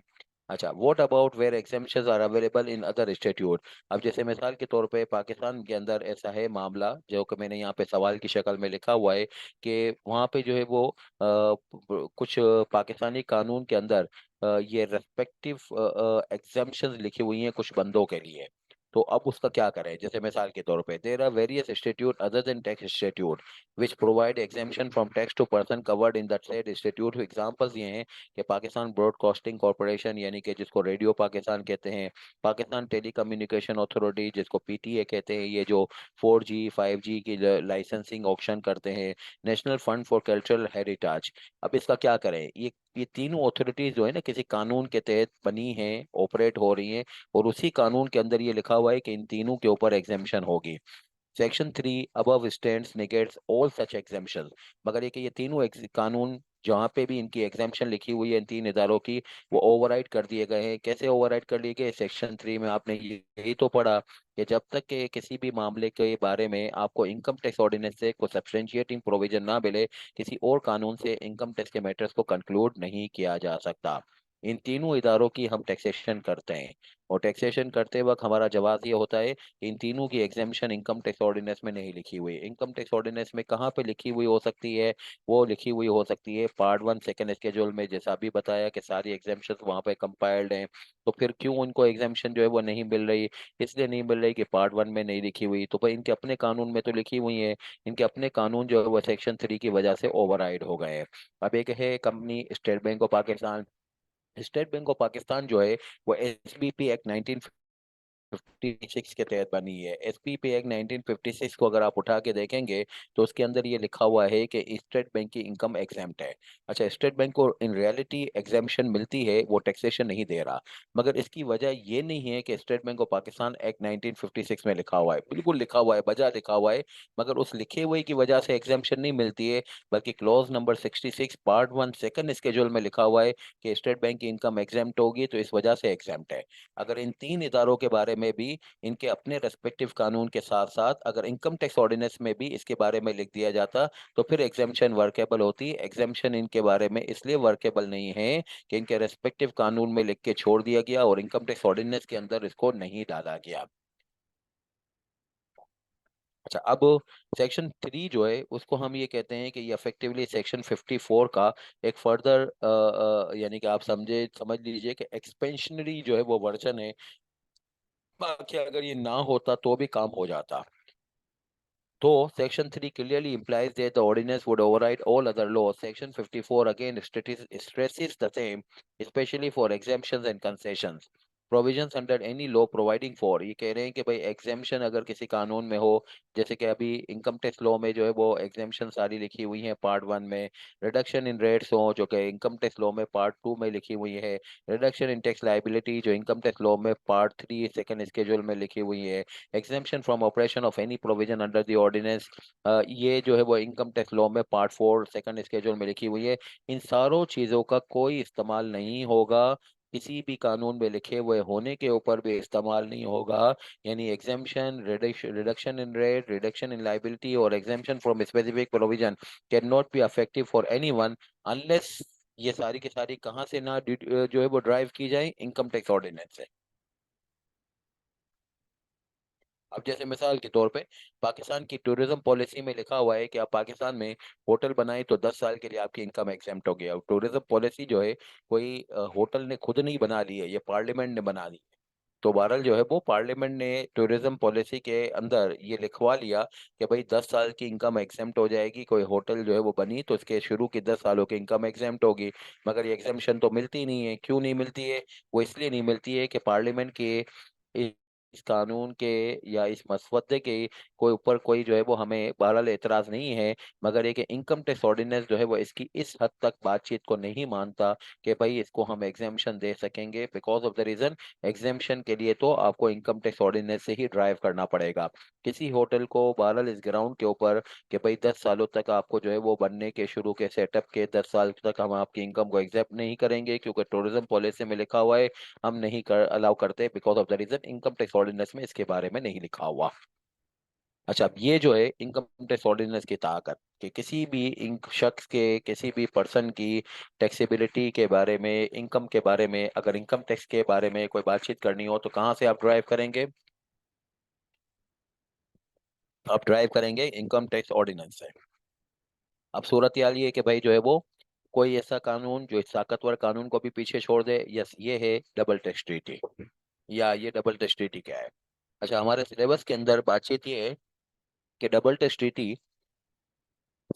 A: अच्छा, what about where exemptions are available in other statute? अब जैसे मिसाल के तौर पे पाकिस्तान के अंदर ऐसा है मामला जो कि मैंने यहाँ पे सवाल की शक्ल में लिखा हुआ है कि वहाँ पे जो है वो कुछ पाकिस्तानी कानून के अंदर ये रेस्पेक्टिव एग्जेम्पशंस लिखी हुई हैं कुछ बंदों के लिए। तो अब उसका क्या करें? जैसे मिसाल के तौर पे there are various statute other than tax statute which provide exemption from tax to person covered in that said statute. Examples ये हैं कि पाकिस्तान ब्रॉडकास्टिंग कॉरपोरेशन यानी कि जिसको रेडियो पाकिस्तान कहते हैं, पाकिस्तान टेलीकम्युनिकेशन अथॉरिटी जिसको पीटीए कहते हैं, ये जो 4G 5G की लाइसेंसिंग ऑप्शन करते हैं, national fund for cultural heritage. अब इसका क्या करें? ये तीनों अथॉरिटीज जो है ना किसी कानून के तहत बनी हैं, ऑपरेट हो रही हैं, और उसी कानून के अंदर ये लिखा हुआ है कि इन तीनों के ऊपर एग्जेम्पशन होगी। Section 3 above stands negates all such exemption. मगर ये तीनों कानून जहाँ पे भी इनकी एग्जेम्पशन लिखी हुई है इन तीन इदारों की, वो ओवरराइड कर दिए गए हैं। कैसे ओवरराइड कर लिए गए? सेक्शन 3 में आपने यही तो पढ़ा कि जब तक के किसी भी मामले के बारे में आपको इनकम टैक्स ऑर्डिनेंस से कोई सब्सटेंशिएटिंग प्रोविजन ना मिले, किसी और कानून से इनकम टैक्स के मैटर्स को कंक्लूड नहीं किया जा सकता। इन तीनों इदारों की हम टैक्सेशन करते हैं, और टैक्सेशन करते वक्त हमारा जवाब ये होता है कि इन तीनों की एग्जेम्पशन इनकम टैक्स ऑर्डिनेंस में नहीं लिखी हुई। इनकम टैक्स ऑर्डिनेंस में कहाँ पे लिखी हुई हो सकती है? वो लिखी हुई हो सकती है पार्ट 1 सेकंड स्केड्यूल में, जैसा अभी बताया कि सारी एग्जेम्पशन वहाँ पे कंपाइल्ड हैं। तो फिर क्यों उनको एग्जेम्पशन जो है वो नहीं मिल रही? इसलिए नहीं मिल रही कि पार्ट 1 में नहीं लिखी हुई, तो भाई इनके अपने कानून में तो लिखी हुई है। इनके अपने कानून जो है वो सेक्शन 3 की वजह से ओवरराइड हो गए हैं। अब एक है company state bank of Pakistan. State bank of Pakistan जो है वो एसबीपी एक्ट 1956 के तहत बनी है। एसपीपी एक्ट 1956 को अगर आप उठा के देखेंगे तो उसके अंदर ये लिखा हुआ है कि स्टेट बैंक की इनकम एग्जेम्प्ट है। अच्छा, स्टेट बैंक को इन रियलिटी एग्जेम्पशन मिलती है, वो टैक्सेशन नहीं दे रहा, मगर इसकी वजह ये नहीं है कि state bank of Pakistan act 1956 में लिखा हुआ है। बिल्कुल लिखा हुआ है, वजह लिखा हुआ है, मगर उस लिखे हुए की वजह से एग्जेम्पशन नहीं मिलती है, बल्कि clause number 66 part 1 second schedule में लिखा हुआ है कि स्टेट बैंक की इनकम एग्जेम्प्ट होगी, तो इस वजह से एग्जेम्प्ट है। अगर इन तीन इदारों के बारे में भी इनके अपने रेस्पेक्टिव कानून के साथ साथ अगर इनकम टैक्स ऑर्डिनेंस में भी इसके बारे में लिख दिया जाता तो फिर एग्जेम्पशन वर्केबल होती। एग्जेम्पशन इनके बारे में इसलिए वर्केबल नहीं है कि इनके रेस्पेक्टिव कानून में लिख के छोड़ दिया गया और इनकम टैक्स ऑर्डिनेंस के अंदर इसको नहीं डाला गया। अच्छा, अब सेक्शन 3 जो है उसको हम ये कहते हैं कि ये इफेक्टिवली सेक्शन 54 का एक फर्दर यानी कि आप समझ लीजिए कि एक्सपेंशनरी जो है वो वर्जन है। बाकी अगर ये ना होता तो भी काम हो जाता। तो section 3 clearly implies that the ordinance would override all other laws. Section 54 again stresses the same, especially for exemptions and concessions. Provisions under any law providing for, ये कह रहे हैं कि भाई एग्जेम्पशन अगर किसी कानून में हो, जैसे कि अभी इनकम टैक्स लॉ में जो है वो एग्जेम्पशन सारी लिखी हुई है पार्ट 1 में। रिडक्शन इन रेट्स हो जो कि इनकम टैक्स लॉ में पार्ट 2 में लिखी हुई है। रिडक्शन इन टैक्स लाइबिलिटी जो इनकम टैक्स लॉ में पार्ट 3 सेकंड स्केड्यूल में लिखी हुई है। Exemption from operation of any provision under the ordinance, ये जो है वो इनकम टैक्स लॉ में पार्ट 4 सेकंड स्केड्यूल में लिखी हुई है। इन सारों चीज़ों का कोई इस्तेमाल नहीं होगा, किसी भी कानून में लिखे हुए होने के ऊपर भी इस्तेमाल नहीं होगा। यानी exemption, reduction in rate, reduction in liability और exemption from specific provision can not be effective for anyone unless ये सारी की सारी कहाँ से ना जो है वो ड्राइव की जाए इनकम टैक्स ऑर्डिनेंस से। अब जैसे मिसाल के तौर पे पाकिस्तान की टूरिज्म पॉलिसी में लिखा हुआ है कि आप पाकिस्तान में होटल बनाए तो 10 साल के लिए आपकी इनकम एग्जेम्प्ट होगी। अब टूरिज्म पॉलिसी जो है कोई होटल ने खुद नहीं बना ली है, ये पार्लियामेंट ने बना ली है। तो बहरहाल जो है वो पार्लियामेंट ने टूरिज्म पॉलिसी के अंदर ये लिखवा लिया कि भाई 10 साल की इनकम एग्जेम्प्ट हो जाएगी। कोई होटल जो है वो बनी तो उसके शुरू की 10 सालों की इनकम एग्जेम्प्ट होगी। मगर ये एग्जेम्पशन तो मिलती नहीं है। क्यों नहीं मिलती है? वो इसलिए नहीं मिलती है कि पार्लियामेंट के इस कानून के या इस मसवदे के कोई ऊपर कोई जो है वो हमें बहरहाल एतराज नहीं है। मगर एक इनकम टैक्स ऑर्डिनेंस जो है वो इसकी इस हद तक बातचीत को नहीं मानता कि भाई इसको हम एग्जेम्पशन दे सकेंगे। Because of the reason, exemption के लिए तो आपको इनकम टैक्स ऑर्डिनेंस से ही ड्राइव करना पड़ेगा। किसी होटल को बहरहाल इस ग्राउंड के ऊपर कि भाई 10 सालों तक आपको जो है वो बनने के शुरू के सेटअप के 10 साल तक हम आपकी इनकम को एग्जेप्ट नहीं करेंगे, क्योंकि टूरिज्म पॉलिसी में लिखा हुआ है हम नहीं कर अलाउ करते। Because of the reason income tax ordinance में इसके बारे में नहीं लिखा हुआ। अच्छा, अब ये जो है इनकम टैक्स ऑर्डिनेंस की ताकत कि किसी भी शख्स के, किसी भी पर्सन की टैक्सेबिलिटी के बारे में, इनकम के बारे में, अगर इनकम टैक्स के बारे में कोई बातचीत करनी हो तो कहाँ से आप ड्राइव करेंगे? आप ड्राइव करेंगे इनकम टैक्स ऑर्डिनेंस से। अब सूरत हाल ये है कि भाई जो है वो कोई ऐसा कानून जो इस ताकतवर कानून को भी पीछे छोड़ दे। यस, ये है डबल टैक्स ट्रीटी। या ये डबल टैक्स ट्रीटी क्या है? अच्छा, हमारे सिलेबस के अंदर बातचीत ये है कि डबल टेस्ट ट्रीटी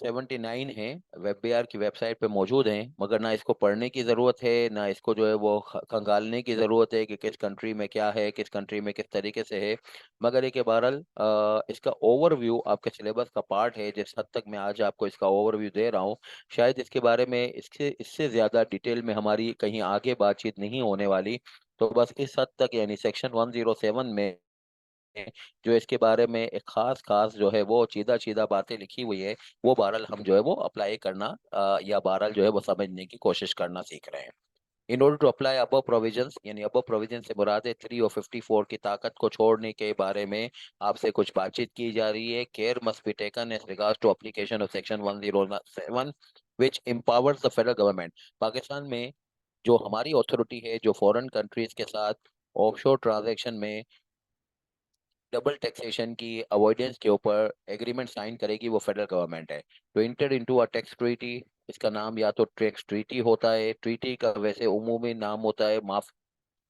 A: 79 है, वेब बिहार की वेबसाइट पे मौजूद है। मगर ना इसको पढ़ने की ज़रूरत है, ना इसको जो है वो खंगालने की ज़रूरत है कि किस कंट्री में क्या है, किस कंट्री में किस तरीके से है। मगर एक बहरहाल इसका ओवरव्यू आपके सिलेबस का पार्ट है। जिस हद तक मैं आज आपको इसका ओवरव्यू दे रहा हूँ, शायद इसके बारे में इससे इससे ज़्यादा डिटेल में हमारी कहीं आगे बातचीत नहीं होने वाली। तो बस इस हद तक, यानी सेक्शन 107 में जो इसके बारे में एक खास खास जो है वो चीदा चीदा बातें लिखी हुई है, वो बहरहाल हम जो है वो अप्लाई करना या बहरहाल जो है वो समझने की कोशिश करना सीख रहे हैं। In order to apply above provisions, यानी अबव प्रोविजन से मुराद है 3 और 54 की ताकत को छोड़ने के बारे में आपसे कुछ बातचीत की जा रही है। Care must be taken as regards to application of section 107 which empowers the federal government. Pakistan में जो हमारी अथॉरिटी है जो फॉरेन कंट्रीज के साथ ऑफशोर ट्रांजैक्शन में डबल टैक्सेशन की अवॉइडेंस के ऊपर एग्रीमेंट साइन करेगी, वो फेडरल गवर्नमेंट है। तो inter into a tax treaty, इसका नाम या तो टैक्स ट्रीटी होता है, ट्रीटी का वैसे उमूमी नाम होता है माफ,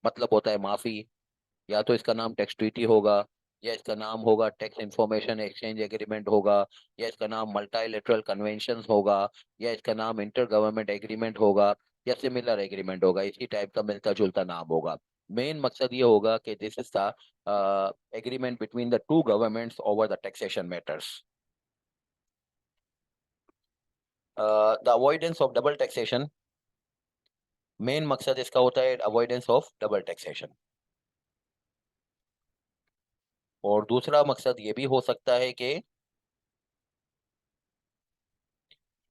A: मतलब होता है माफी। या तो इसका नाम टैक्स ट्रीटी होगा, या इसका नाम होगा टैक्स इंफॉर्मेशन एक्सचेंज एग्रीमेंट होगा, या इसका नाम मल्टीलेटरल कन्वेंशन होगा, या इसका नाम इंटर गवर्नमेंट एग्रीमेंट होगा, या सिमिलर एग्रीमेंट होगा। इसी टाइप का मिलता जुलता नाम होगा। मेन मकसद ये होगा कि this is the agreement between the two governments over the taxation matters. The avoidance of double taxation, main मकसद इसका होता है अवॉइडेंस ऑफ डबल टैक्सेशन। और दूसरा मकसद ये भी हो सकता है कि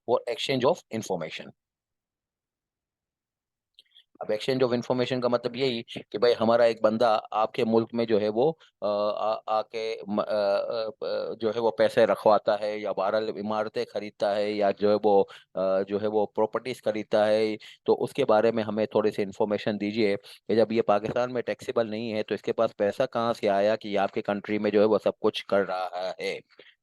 A: वो एक्सचेंज ऑफ इंफॉर्मेशन। अब एक्सचेंज ऑफ इंफॉर्मेशन का मतलब यही कि भाई हमारा एक बंदा आपके मुल्क में जो है वो आके जो है वो पैसे रखवाता है या बहरहाल इमारतें खरीदता है या जो है वो जो है वो प्रॉपर्टीज खरीदता है। तो उसके बारे में हमें थोड़ी सी इंफॉर्मेशन दीजिए कि जब ये पाकिस्तान में टैक्सेबल नहीं है तो इसके पास पैसा कहाँ से आया कि ये आपके कंट्री में जो है वो सब कुछ कर रहा है।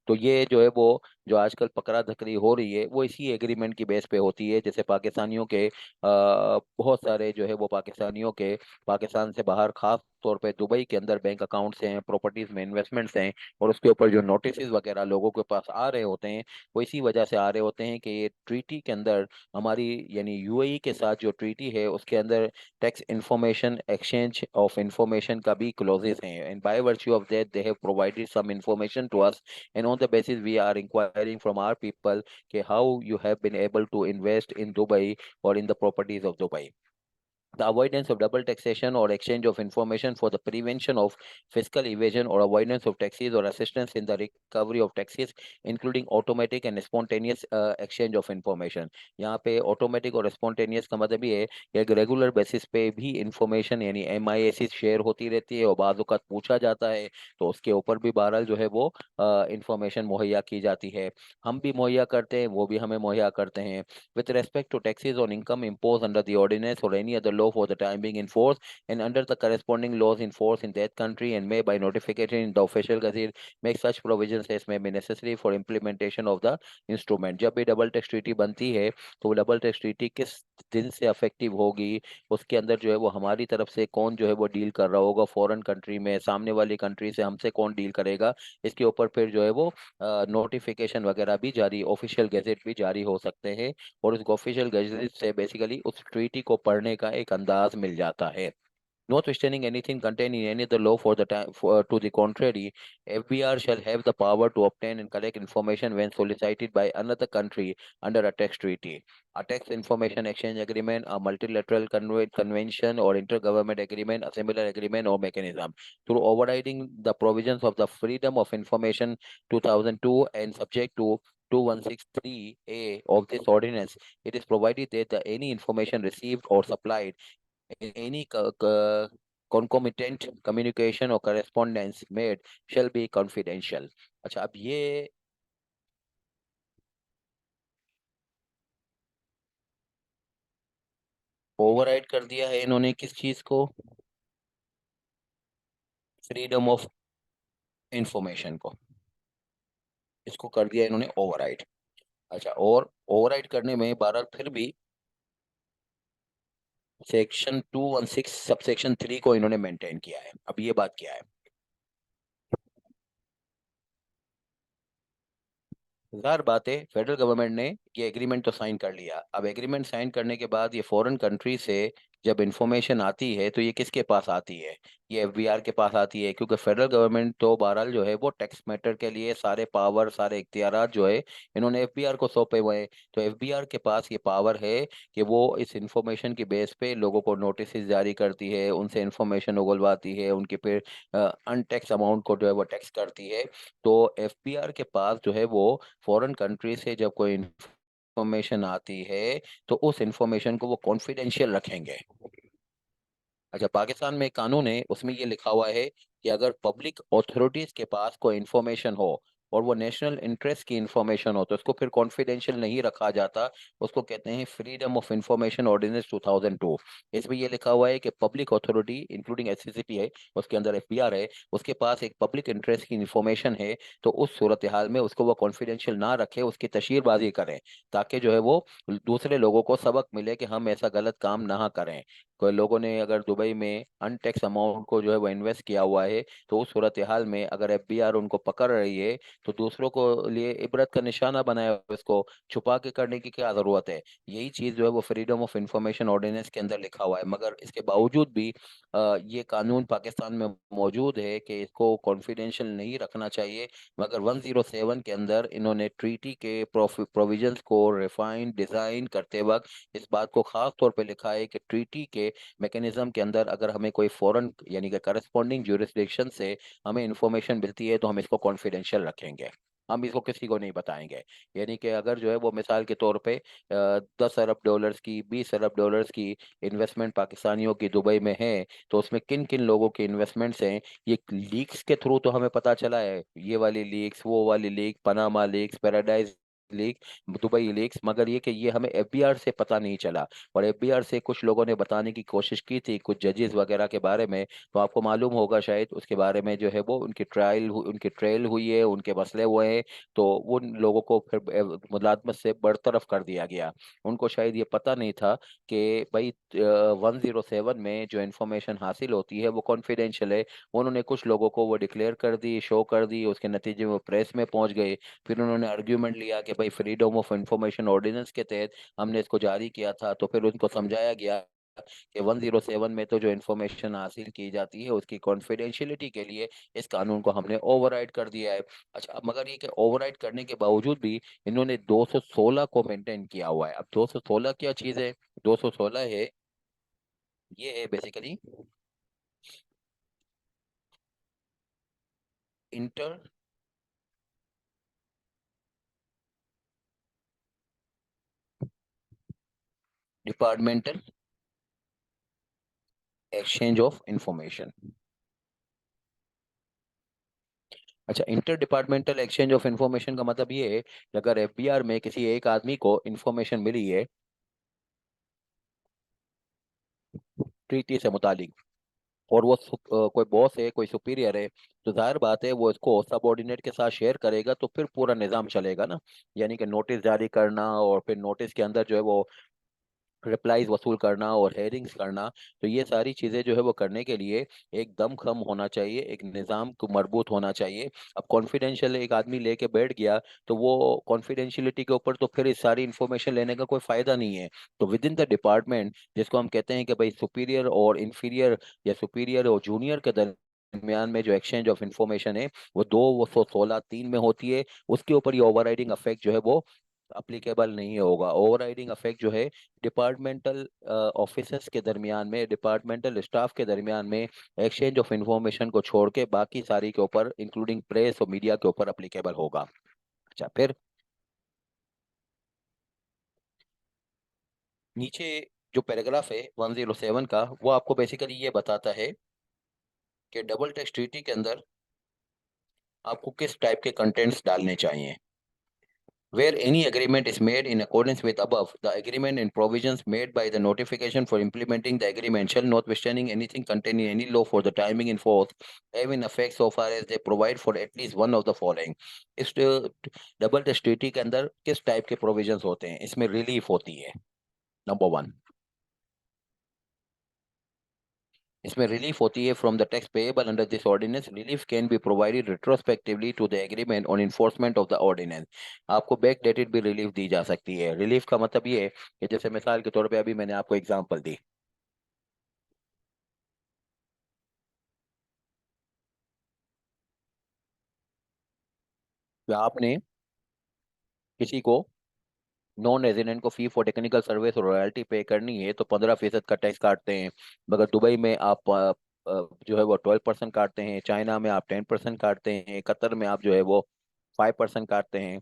A: तो ये जो है वो जो आजकल पकड़ा धकड़ी हो रही है वो इसी एग्रीमेंट की बेस पे होती है। जैसे पाकिस्तानियों के बहुत सारे जो है वो पाकिस्तानियों के पाकिस्तान से बाहर, खास तौर पे दुबई के अंदर बैंक अकाउंट्स हैं, प्रॉपर्टीज में इन्वेस्टमेंट्स हैं, और उसके ऊपर जो नोटिस वगैरह लोगों के पास आ रहे होते हैं वो इसी वजह से आ रहे होते हैं कि ये ट्रीटी के अंदर हमारी, यानी यूएई के साथ जो ट्रीटी है उसके अंदर tax information exchange of information का भी क्लोजेस हैं। And by virtue of that they have provided some information to us, and on the basis we are inquiring from our people कि how you have been able to invest in Dubai or in the properties of Dubai. The avoidance of double taxation or exchange of information for the prevention of fiscal evasion or avoidance of taxes or assistance in the recovery of taxes, including automatic and spontaneous exchange of information। यहाँ पे automatic और spontaneous का मतलब ये है कि एक रेगुलर बेसिस पे भी इंफॉर्मेशन यानी MIAC शेयर होती रहती है और बाज़ औक़ात पूछा जाता है तो उसके ऊपर भी बहरहाल जो है वो इंफॉर्मेशन मुहैया की जाती है। हम भी मुहैया करते हैं, वो भी हमें मुहैया करते हैं। With respect to taxes on income imposed under the ordinance or any other law for the time being in force and under the corresponding laws in force in that country and may by notification in the official gazette make such provisions as may be necessary for implementation of the instrument। जब भी डबल टैक्स ट्रीटी बनती है तो डबल टैक्स ट्रीटी किस दिन से अफेक्टिव होगी, उसके अंदर जो है वो हमारी तरफ से कौन जो है वो डील कर रहा होगा फॉरेन कंट्री में, सामने वाली कंट्री से हमसे कौन डील करेगा, इसके ऊपर फिर जो है वो नोटिफिकेशन वगैरह भी जारी, ऑफिशियल गैजेट भी जारी हो सकते हैं। और उस ऑफिशियल गैजेट से बेसिकली उस ट्रीटी को पढ़ने का एक अंदाज मिल जाता है। Notwithstanding anything contained in any other law for the time to the contrary, FBR shall have the power to obtain and collect information when solicited by another country under a tax treaty, a tax information exchange agreement, a multilateral convention or intergovernment agreement, a similar agreement or mechanism, through overriding the provisions of the Freedom of Information 2002 and subject to 2163A of this ordinance. It is provided that any information received or supplied in any concomitant communication or correspondence made shall be confidential। अच्छा, अब ये ओवरराइड कर दिया है इन्होंने किस चीज को? फ्रीडम ऑफ इंफॉर्मेशन को, इसको कर दिया इन्होंने ओवरराइड। अच्छा, और ओवरराइड करने में भारत फिर भी सेक्शन 216 सब सेक्शन 3 को इन्होंने मेंटेन किया है। अब ये बात क्या है? जार बात है, फेडरल गवर्नमेंट ने ये एग्रीमेंट तो साइन कर लिया। अब एग्रीमेंट साइन करने के बाद ये फॉरेन कंट्री से जब इंफॉर्मेशन आती है तो ये किसके पास आती है? ये एफबीआर के पास आती है, क्योंकि फेडरल गवर्नमेंट तो बहरहाल जो है वो टैक्स मैटर के लिए सारे पावर, सारे इख्तियारात जो है इन्होंने एफबीआर को सौंपे हुए हैं। तो एफबीआर के पास ये पावर है कि वो इस इंफॉर्मेशन की बेस पे लोगों को नोटिस जारी करती है, उनसे इंफॉर्मेशन उगलवाती है, उनके पे अनटैक्स अमाउंट को जो है वो टैक्स करती है। तो एफबीआर के पास जो है वो फॉरेन कंट्री से जब कोई इंफॉर्मेशन आती है तो उस इंफॉर्मेशन को वो कॉन्फिडेंशियल रखेंगे। अच्छा, पाकिस्तान में एक कानून है, उसमें ये लिखा हुआ है कि अगर पब्लिक अथॉरिटीज के पास कोई इंफॉर्मेशन हो और वो नेशनल इंटरेस्ट की इंफॉर्मेशन हो तो उसको फिर कॉन्फिडेंशियल नहीं रखा जाता। उसको कहते हैं फ्रीडम ऑफ इंफॉर्मेशन ऑर्डिनेंस 2002। इसमें ये लिखा हुआ है कि पब्लिक अथॉरिटी इंक्लूडिंग एससीसीटी है, उसके अंदर एफबीआर है, उसके पास एक पब्लिक इंटरेस्ट की इंफॉर्मेशन है तो उस सूरत हाल में उसको वो कॉन्फिडेंशियल ना रखे, उसकी तशहीरबाजी करें, ताकि जो है वो दूसरे लोगों को सबक मिले कि हम ऐसा गलत काम ना करें। कोई लोगों ने अगर दुबई में अनटैक्स अमाउंट को जो है वो इन्वेस्ट किया हुआ है तो उस सूरत हाल में अगर एफबीआर उनको पकड़ रही है तो दूसरों को लिए इबरत का निशाना बनाया हुआ है, इसको छुपा के करने की क्या जरूरत है? यही चीज जो है वो फ्रीडम ऑफ इंफॉर्मेशन ऑर्डिनेंस के अंदर लिखा हुआ है। मगर इसके बावजूद भी ये कानून पाकिस्तान में मौजूद है कि इसको कॉन्फिडेंशियल नहीं रखना चाहिए। मगर 107 के अंदर इन्होंने ट्रीटी के प्रोविजंस को रिफाइन डिजाइन करते वक्त इस बात को खास तौर पे लिखा है कि ट्रीटी के मैकेनिज्म के अंदर अगर हमें कोई फॉरेन यानी कि करस्पॉन्डिंग ज्यूरिसडिक्शन से हमें इंफॉर्मेशन मिलती है तो हम इसको कॉन्फिडेंशियल रखेंगे, हम इसको किसी को नहीं बताएंगे। यानी कि अगर जो है वो मिसाल के तौर पे 10 अरब डॉलर्स की, 20 अरब डॉलर्स की इन्वेस्टमेंट पाकिस्तानियों की दुबई में है तो उसमें किन किन लोगों के इन्वेस्टमेंट्स हैं, ये लीक्स के थ्रू तो हमें पता चला है, ये वाली लीक्स, वो वाली leak, Panama leaks, paradise leak, Dubai leaks, मगर ये कि ये हमें एफबीआर से पता नहीं चला। और एफबीआर से कुछ लोगों ने बताने की कोशिश की थी, कुछ जजेस वगैरह के बारे में, तो आपको मालूम होगा शायद उसके बारे में जो है वो उनकी ट्रायल हुई है, उनके मसले हुए हैं। तो उन लोगों को फिर मुलाजमत से बरतरफ कर दिया गया। उनको शायद ये पता नहीं था कि भाई 107 में जो इन्फॉर्मेशन हासिल होती है वो कॉन्फिडेंशियल है। उन्होंने कुछ लोगों को वो डिक्लेयर कर दी, शो कर दी, उसके नतीजे में प्रेस में पहुंच गए। फिर उन्होंने आर्ग्यूमेंट लिया कि भाई फ्रीडम ऑफ इंफॉर्मेशन ऑर्डिनेंस के तहत हमने इसको जारी किया था। तो फिर उनको समझाया गया कि 107 में तो जो इन्फॉर्मेशन हासिल की जाती है उसकी कॉन्फिडेंशियलिटी के लिए इस कानून को हमने ओवरराइड कर दिया है। अच्छा, मगर ये कि ओवरराइड करने के बावजूद भी इन्होंने 216 को मेंटेन किया हुआ है। अब 216 क्या चीज है? 216 है, ये है basically inter departmental exchange of information. अच्छा, inter departmental exchange of information का मतलब ये है कि अगर एफबीआर में किसी एक आदमी को इंफॉर्मेशन मिली है ट्रीटी से मुतालिक, और वो कोई बॉस है, कोई सुपीरियर है, तो जाहिर बात है वो इसको सबऑर्डिनेट के साथ शेयर करेगा तो फिर पूरा निजाम चलेगा ना। यानी कि नोटिस जारी करना और फिर नोटिस के अंदर जो है वो रिप्लाईज वसूल करना और हेयरिंग्स करना। तो ये सारी चीज़ें जो है वो करने के लिए एक दमखम होना चाहिए, एक निज़ाम को मजबूत होना चाहिए। अब कॉन्फिडेंशियल एक आदमी लेके बैठ गया तो वो कॉन्फिडेंशियलिटी के ऊपर तो फिर इस सारी इन्फॉर्मेशन लेने का कोई फायदा नहीं है। तो विद इन द डिपार्टमेंट, जिसको हम कहते हैं कि भाई सुपीरियर और इंफीरियर या सुपीरियर और जूनियर के दरमियान में जो एक्सचेंज ऑफ इंफॉर्मेशन है वो 216(3) में होती है। उसके ऊपर ये ओवरराइडिंग अफेक्ट जो है वो अप्लीकेबल नहीं होगा। ओवरराइडिंग अफेक्ट जो है डिपार्टमेंटल ऑफिसर्स के दरमियान में, डिपार्टमेंटल स्टाफ के दरमियान में एक्सचेंज ऑफ इंफॉर्मेशन को छोड़ के बाकी सारी के ऊपर इंक्लूडिंग प्रेस और मीडिया के ऊपर अप्लीकेबल होगा। अच्छा, फिर नीचे जो पैराग्राफ है 107 का, वो आपको बेसिकली ये बताता है कि डबल टेक्स्ट ट्रीटी के अंदर आपको किस टाइप के कंटेंट्स डालने चाहिए। Where any agreement is made in accordance with above, the agreement and provisions made by the notification for implementing the agreement shall, notwithstanding anything contained in any law for the timing in force, have in effect so far as they provide for at least one of the following। इस डबल टेस्ट ट्रीटी के अंदर किस टाइप के प्रोविजंस होते हैं? इसमें रिलीफ होती है, नंबर वन। इसमें रिलीफ होती है from the tax payable under this ordinance. Relief can be provided retrospectively to the agreement on enforcement of the ordinance. आपको बैक डेटेड भी रिलीफ दी जा सकती है। रिलीफ का मतलब ये है कि जैसे मिसाल के तौर पे अभी मैंने आपको एग्जांपल दी कि आपने किसी को, नॉन रेजिडेंट को, फी फॉर टेक्निकल सर्विस और रॉयल्टी पे करनी है तो 15% का टैक्स काटते हैं। मगर दुबई में आप जो है वो 12% काटते हैं, चाइना में आप 10% काटते हैं, कतर में आप जो है वो 5% काटते हैं।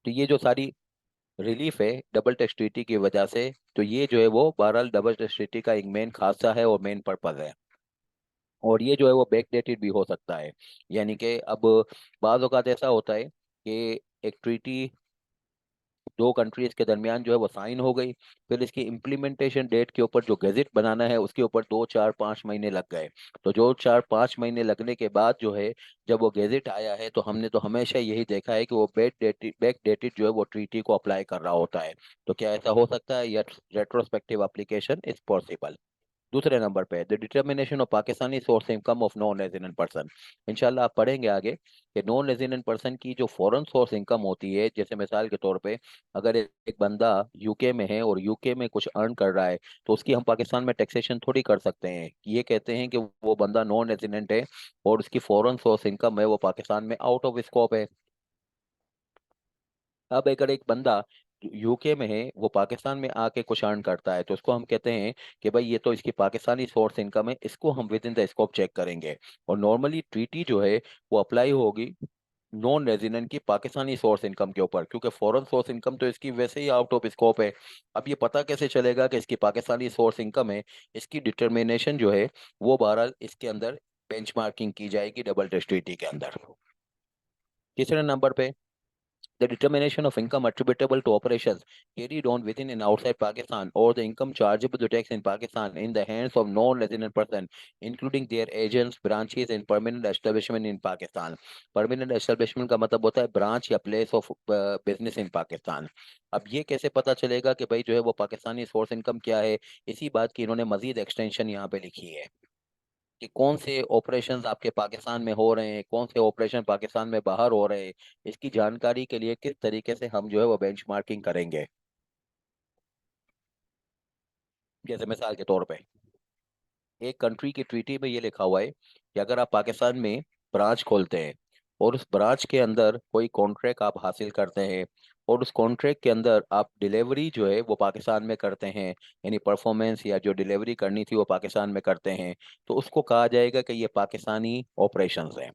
A: तो ये जो सारी रिलीफ है डबल टेस्टिटी की वजह से, तो ये जो है वो बहरहाल डबल टेस्टिटी का एक मेन खासा है और मेन पर्पज है। और ये जो है वो बैक डेटेड भी हो सकता है। यानी कि अब बाज़ औक़ात ऐसा होता है कि एक ट्रीटी दो कंट्रीज के दरमियान जो है वो साइन हो गई, फिर इसकी इम्प्लीमेंटेशन डेट के ऊपर जो गैजेट बनाना है उसके ऊपर 2 4 5 महीने लग गए। तो जो 4 5 महीने लगने के बाद जो है, जब वो गैजेट आया है तो हमने तो हमेशा यही देखा है कि वो बैक डेटेड जो है वो ट्रीटी को अप्लाई कर रहा होता है। तो क्या ऐसा हो सकता है? या रेट्रोस्पेक्टिव एप्लीकेशन इज पॉसिबल। दूसरे नंबर पे the determination of Pakistani source income of non resident person. इंशाल्लाह आप पढ़ेंगे आगे कि नॉन रेजिडेंट पर्सन की जो फॉरेन सोर्स इनकम होती है, जैसे मिसाल के तौर पे अगर एक बंदा यूके में है और यूके में कुछ अर्न कर रहा है तो उसकी हम पाकिस्तान में टैक्सेशन थोड़ी कर सकते हैं। ये कहते हैं कि वो बंदा नॉन रेजिडेंट है और उसकी फॉरेन सोर्स इनकम है वो पाकिस्तान में आउट ऑफ स्कोप है। अब अगर एक बंदा यूके में है, वो पाकिस्तान में आके कुछ अर्न करता है तो उसको हम कहते हैं कि भाई ये तो इसकी पाकिस्तानी सोर्स इनकम है, इसको हम within the scope check करेंगे। और नॉर्मली ट्रीटी जो है वो अप्लाई होगी नॉन रेजिडेंट की पाकिस्तानी सोर्स इनकम के ऊपर, क्योंकि फॉरेन सोर्स इनकम तो इसकी वैसे ही आउट ऑफ स्कोप है। अब ये पता कैसे चलेगा कि इसकी पाकिस्तानी सोर्स इनकम है? इसकी डिटर्मिनेशन जो है वो बहरहाल इसके अंदर बेंचमार्किंग की जाएगी डबल टेस्टिटी के अंदर। तीसरे नंबर पे the determination of income attributable to operations carried on within and outside Pakistan, or the income chargeable to tax in Pakistan in the hands of non-resident person, including their agents, branches, and permanent establishment in Pakistan। Permanent establishment का मतलब होता है ब्रांच या place of business in Pakistan. अब ये कैसे पता चलेगा कि भाई जो है वो पाकिस्तानी सोर्स इनकम क्या है? इसी बात की इन्होंने मजीद एक्सटेंशन यहाँ पे लिखी है कि कौन से ऑपरेशंस आपके पाकिस्तान में हो रहे हैं, कौन से ऑपरेशन पाकिस्तान में बाहर हो रहे हैं। इसकी जानकारी के लिए किस तरीके से हम जो है वो बेंचमार्किंग करेंगे। जैसे मिसाल के तौर पे एक कंट्री की ट्रीटी में ये लिखा हुआ है कि अगर आप पाकिस्तान में ब्रांच खोलते हैं और उस ब्रांच के अंदर कोई कॉन्ट्रैक्ट आप हासिल करते हैं और उस कॉन्ट्रैक्ट के अंदर आप डिलीवरी जो है वो पाकिस्तान में करते हैं, यानी परफॉर्मेंस या जो डिलीवरी करनी थी वो पाकिस्तान में करते हैं, तो उसको कहा जाएगा कि ये पाकिस्तानी ऑपरेशंस हैं।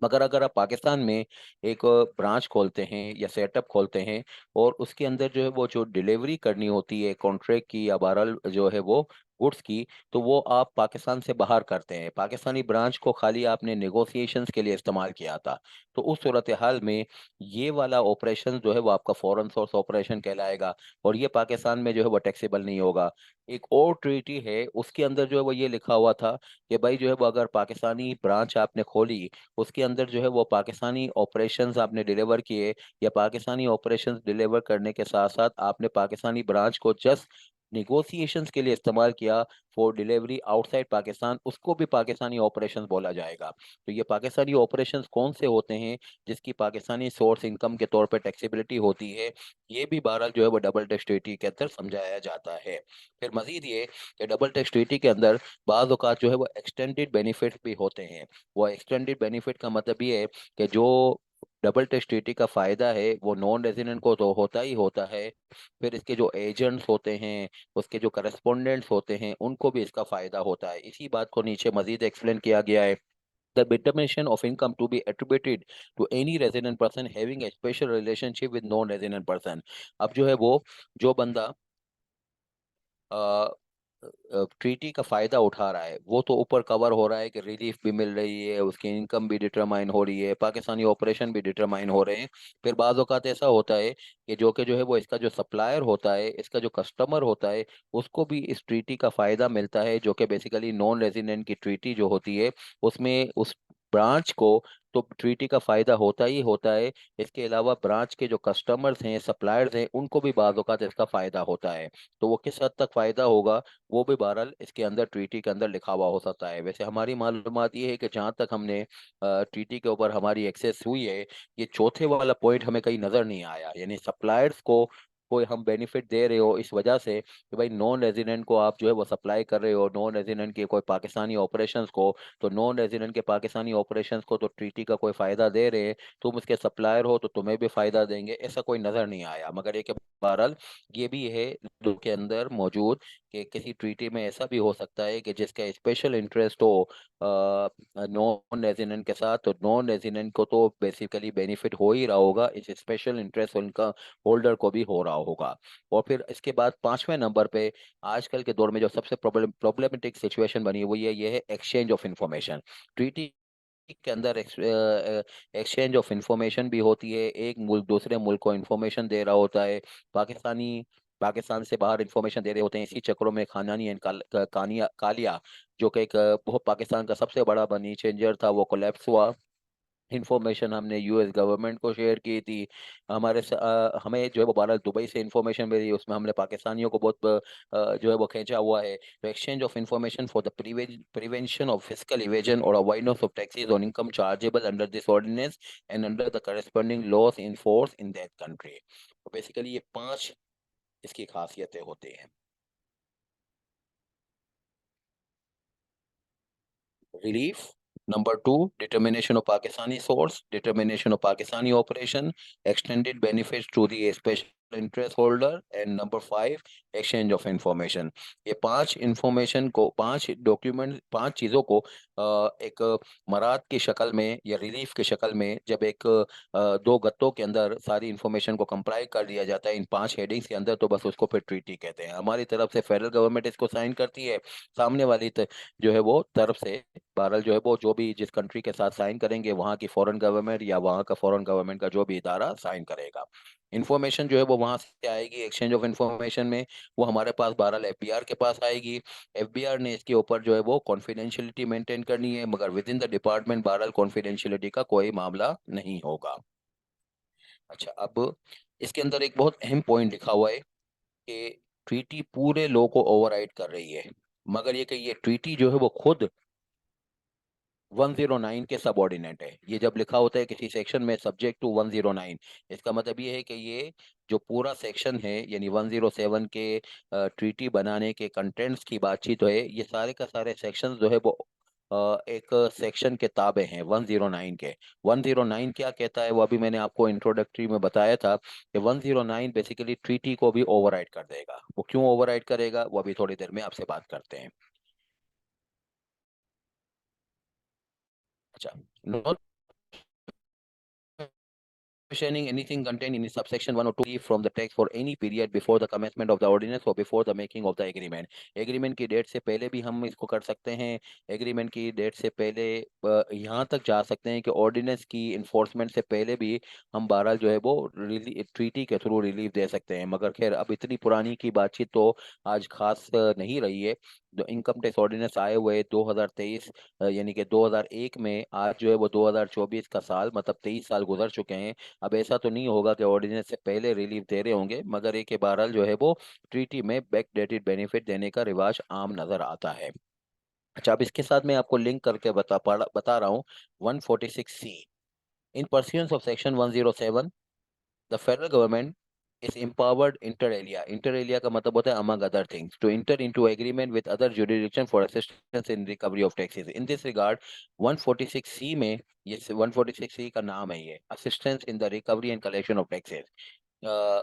A: मगर अगर आप पाकिस्तान में एक ब्रांच खोलते हैं या सेटअप खोलते हैं और उसके अंदर जो है वो जो डिलीवरी करनी होती है कॉन्ट्रैक्ट की या बहरहाल जो है वो गुड्स की, तो वो आप पाकिस्तान से बाहर करते हैं। पाकिस्तानी ब्रांच को खाली आपने नेगोशिएशंस के लिए इस्तेमाल किया था। तो उस सूरत हाल में ये वाला ऑपरेशन जो है वो आपका फॉरेन सोर्स ऑपरेशन कहलाएगा, और ये पाकिस्तान में जो है वो टैक्सेबल नहीं होगा। एक और ट्रीटी है, उसके अंदर जो है वो ये लिखा हुआ था कि भाई जो है वो अगर पाकिस्तानी ब्रांच आपने खोली, उसके अंदर जो है वो पाकिस्तानी ऑपरेशंस आपने डिलीवर किए, या पाकिस्तानी ऑपरेशंस डिलीवर करने के साथ साथ आपने पाकिस्तानी ब्रांच को जस्ट निगोशिएशंस के लिए इस्तेमाल किया फॉर डिलीवरी आउटसाइड पाकिस्तान, उसको भी पाकिस्तानी ऑपरेशंस बोला जाएगा। तो ये पाकिस्तानी ऑपरेशंस कौन से होते हैं जिसकी पाकिस्तानी सोर्स इनकम के तौर पे टैक्सेबिलिटी होती है, ये भी बहरहाल जो है वो डबल टैक्स ट्रीटी के अंदर समझाया जाता है। फिर मजीद ये कि डबल टैक्स ट्रीटी के अंदर बाज़ औक़ात जो है वो एक्सटेंडेड बेनिफिट्स भी होते हैं। वो एक्सटेंडेड बेनिफिट का मतलब ये है कि जो डबल टैक्स ट्रीटी का फ़ायदा है वो नॉन रेजिडेंट को तो होता ही होता है, फिर इसके जो एजेंट्स होते हैं, उसके जो करस्पोंडेंट्स होते हैं, उनको भी इसका फायदा होता है। इसी बात को नीचे मजीद एक्सप्लेन किया गया है। The determination of income to be attributed to any resident person having a special relationship with non resident person. अब जो है वो, जो बंदा ट्रीटी का फायदा उठा रहा है, वो तो ऊपर कवर हो रहा है कि रिलीफ भी मिल रही है, उसकी इनकम भी डिटरमाइन हो रही है, पाकिस्तानी ऑपरेशन भी डिटरमाइन हो रहे हैं। फिर बाज़ औक़ात ऐसा होता है कि जो है वो इसका जो सप्लायर होता है, इसका जो कस्टमर होता है, उसको भी इस ट्रीटी का फायदा मिलता है, जो कि बेसिकली नॉन रेजिडेंट की ट्रीटी जो होती है, उसमें उस ब्रांच को तो ट्रीटी का फायदा होता ही होता है। इसके अलावा ब्रांच के जो कस्टमर्स हैं, सप्लायर्स हैं, उनको भी बाज़ औक़ात इसका फायदा होता है। तो वो किस हद तक फायदा होगा, वो भी बहरहाल इसके अंदर ट्रीटी के अंदर लिखा हुआ हो सकता है। वैसे हमारी मालूमात ये है कि जहाँ तक हमने ट्रीटी के ऊपर हमारी एक्सेस हुई है, ये चौथे वाला पॉइंट हमें कहीं नज़र नहीं आया, यानी सप्लायर्स को कोई हम बेनिफिट दे रहे हो इस वजह से कि भाई नॉन रेजिडेंट को आप जो है वो सप्लाई कर रहे हो, नॉन रेजिडेंट के कोई पाकिस्तानी ऑपरेशंस को, तो नॉन रेजिडेंट के पाकिस्तानी ऑपरेशंस को तो ट्रीटी का कोई फ़ायदा दे रहे हैं, तुम उसके सप्लायर हो तो तुम्हें भी फ़ायदा देंगे, ऐसा कोई नज़र नहीं आया। मगर ये कि बहरहाल ये भी है लॉ के अंदर मौजूद कि किसी ट्रीटी में ऐसा भी हो सकता है कि जिसका स्पेशल इंटरेस्ट हो नॉन रेजिडेंट के साथ, तो नॉन रेजिडेंट को तो बेसिकली बेनिफिट हो ही रहा होगा, इस स्पेशल इंटरेस्ट उनका होल्डर को भी हो रहा होगा। और फिर इसके बाद पांचवें नंबर पे आजकल के दौर में जो सबसे प्रॉब्लमेटिक सिचुएशन बनी है वो ये है एक्सचेंज ऑफ इंफॉर्मेशन। ट्रीटी के अंदर एक्सचेंज ऑफ इंफॉर्मेशन भी होती है, एक मुल्क दूसरे मुल्क को इंफॉर्मेशन दे रहा होता है, पाकिस्तान से बाहर इंफॉर्मेशन दे रहे होते हैं। इसी चक्रों में खानानी एंड कालिया, जो कि एक बहुत पाकिस्तान का सबसे बड़ा मनी चेंजर था, वो कोलैप्स हुआ। इन्फॉर्मेशन हमने यूएस गवर्नमेंट को शेयर की थी। हमें जो है वो बहरहाल दुबई से इन्फॉर्मेशन मिली, उसमें हमने पाकिस्तानियों को बहुत जो है वो खींचा हुआ है। तो exchange of information for the prevention of fiscal evasion और avoidance of taxes on income chargeable under this ordinance and under the corresponding laws in force in that country. तो बेसिकली ये 5 इसकी खासियतें होती हैं। Relief. Number two, determination of Pakistani source, determination of Pakistani operation, extended benefits to the special interest holder, and number five, exchange of information. ये 5 इंफॉर्मेशन को, 5 डॉक्यूमेंट, 5 चीज़ों को एक मराद की शक्ल में या रिलीफ की शक्ल में जब एक 2 गत्तों के अंदर सारी इंफॉर्मेशन को कंप्राइज कर दिया जाता है इन 5 हेडिंग्स के अंदर, तो बस उसको फिर ट्रीटी कहते हैं। हमारी तरफ से फेडरल गवर्नमेंट इसको साइन करती है, सामने वाली जो है वो तरफ से बहरहाल जो है वो, जो भी जिस कंट्री के साथ साइन करेंगे वहाँ की फॉरेन गवर्नमेंट या वहाँ का फॉरेन गवर्नमेंट का जो भी इदारा साइन करेगा। इन्फॉर्मेशन जो है वो वहाँ से आएगी एक्सचेंज ऑफ इन्फॉर्मेशन में, वो हमारे पास बहरहाल एफबीआर के पास आएगी। एफबीआर ने इसके ऊपर जो है वो कॉन्फिडेंशियलिटी मेंटेन करनी है, मगर विद इन द डिपार्टमेंट बहरहाल कॉन्फिडेंशियलिटी का कोई मामला नहीं होगा। अच्छा, अब इसके अंदर एक बहुत अहम पॉइंट लिखा हुआ है कि ट्रीटी पूरे लॉ को ओवरराइड कर रही है, मगर ये कि ये ट्रीटी जो है वो खुद 109 के सबऑर्डिनेट है। ये जब लिखा होता है किसी सेक्शन में सब्जेक्ट टू 109, इसका मतलब ये है कि ये जो पूरा सेक्शन है, यानी 107 के ट्रीटी बनाने के कंटेंट्स की बातचीत है, ये सारे का सारे सेक्शंस जो है वो एक सेक्शन के ताबे हैं 109 के। 109 क्या कहता है वो अभी मैंने आपको इंट्रोडक्टरी में बताया था कि 109 बेसिकली ट्रीटी को भी ओवरराइड कर देगा। वो क्यों ओवरराइड करेगा वो अभी थोड़ी देर में आपसे बात करते हैं। अच्छा, Questioning anything contained in subsection 1 or 2 from the text for any period before the commencement of the ordinance or before the making of the agreement. Agreement की डेट से पहले भी हम इसको कर सकते हैं। एग्रीमेंट की डेट से पहले यहाँ तक जा सकते हैं कि ऑर्डिनेंस की इन्फोर्समेंट से पहले भी हम बहरहाल जो है वो ट्रीटी के थ्रू रिलीफ दे सकते हैं। मगर खैर अब इतनी पुरानी की बातचीत तो आज खास नहीं रही है। जो इनकम टैक्स ऑर्डिनेंस आए हुए 2023 यानी कि 2001 में, आज जो है वो 2024 का साल, मतलब 23 साल गुजर चुके हैं। अब ऐसा तो नहीं होगा कि ऑर्डिनेंस से पहले रिलीफ दे रहे होंगे, मगर एक के बहरहाल जो है वो ट्रीटी में बैक डेटेड बेनिफिट देने का रिवाज आम नजर आता है। अच्छा, अब इसके साथ मैं आपको लिंक करके बता रहा हूँ 146C। In पर्सियंस of section 107 the federal government is empowered inter alia का मतलब होता है among other things to enter into agreement with other jurisdiction for assistance in recovery of taxes in this regard 146C में, ये 146C का नाम है, ये assistance in the recovery and collection of taxes, uh,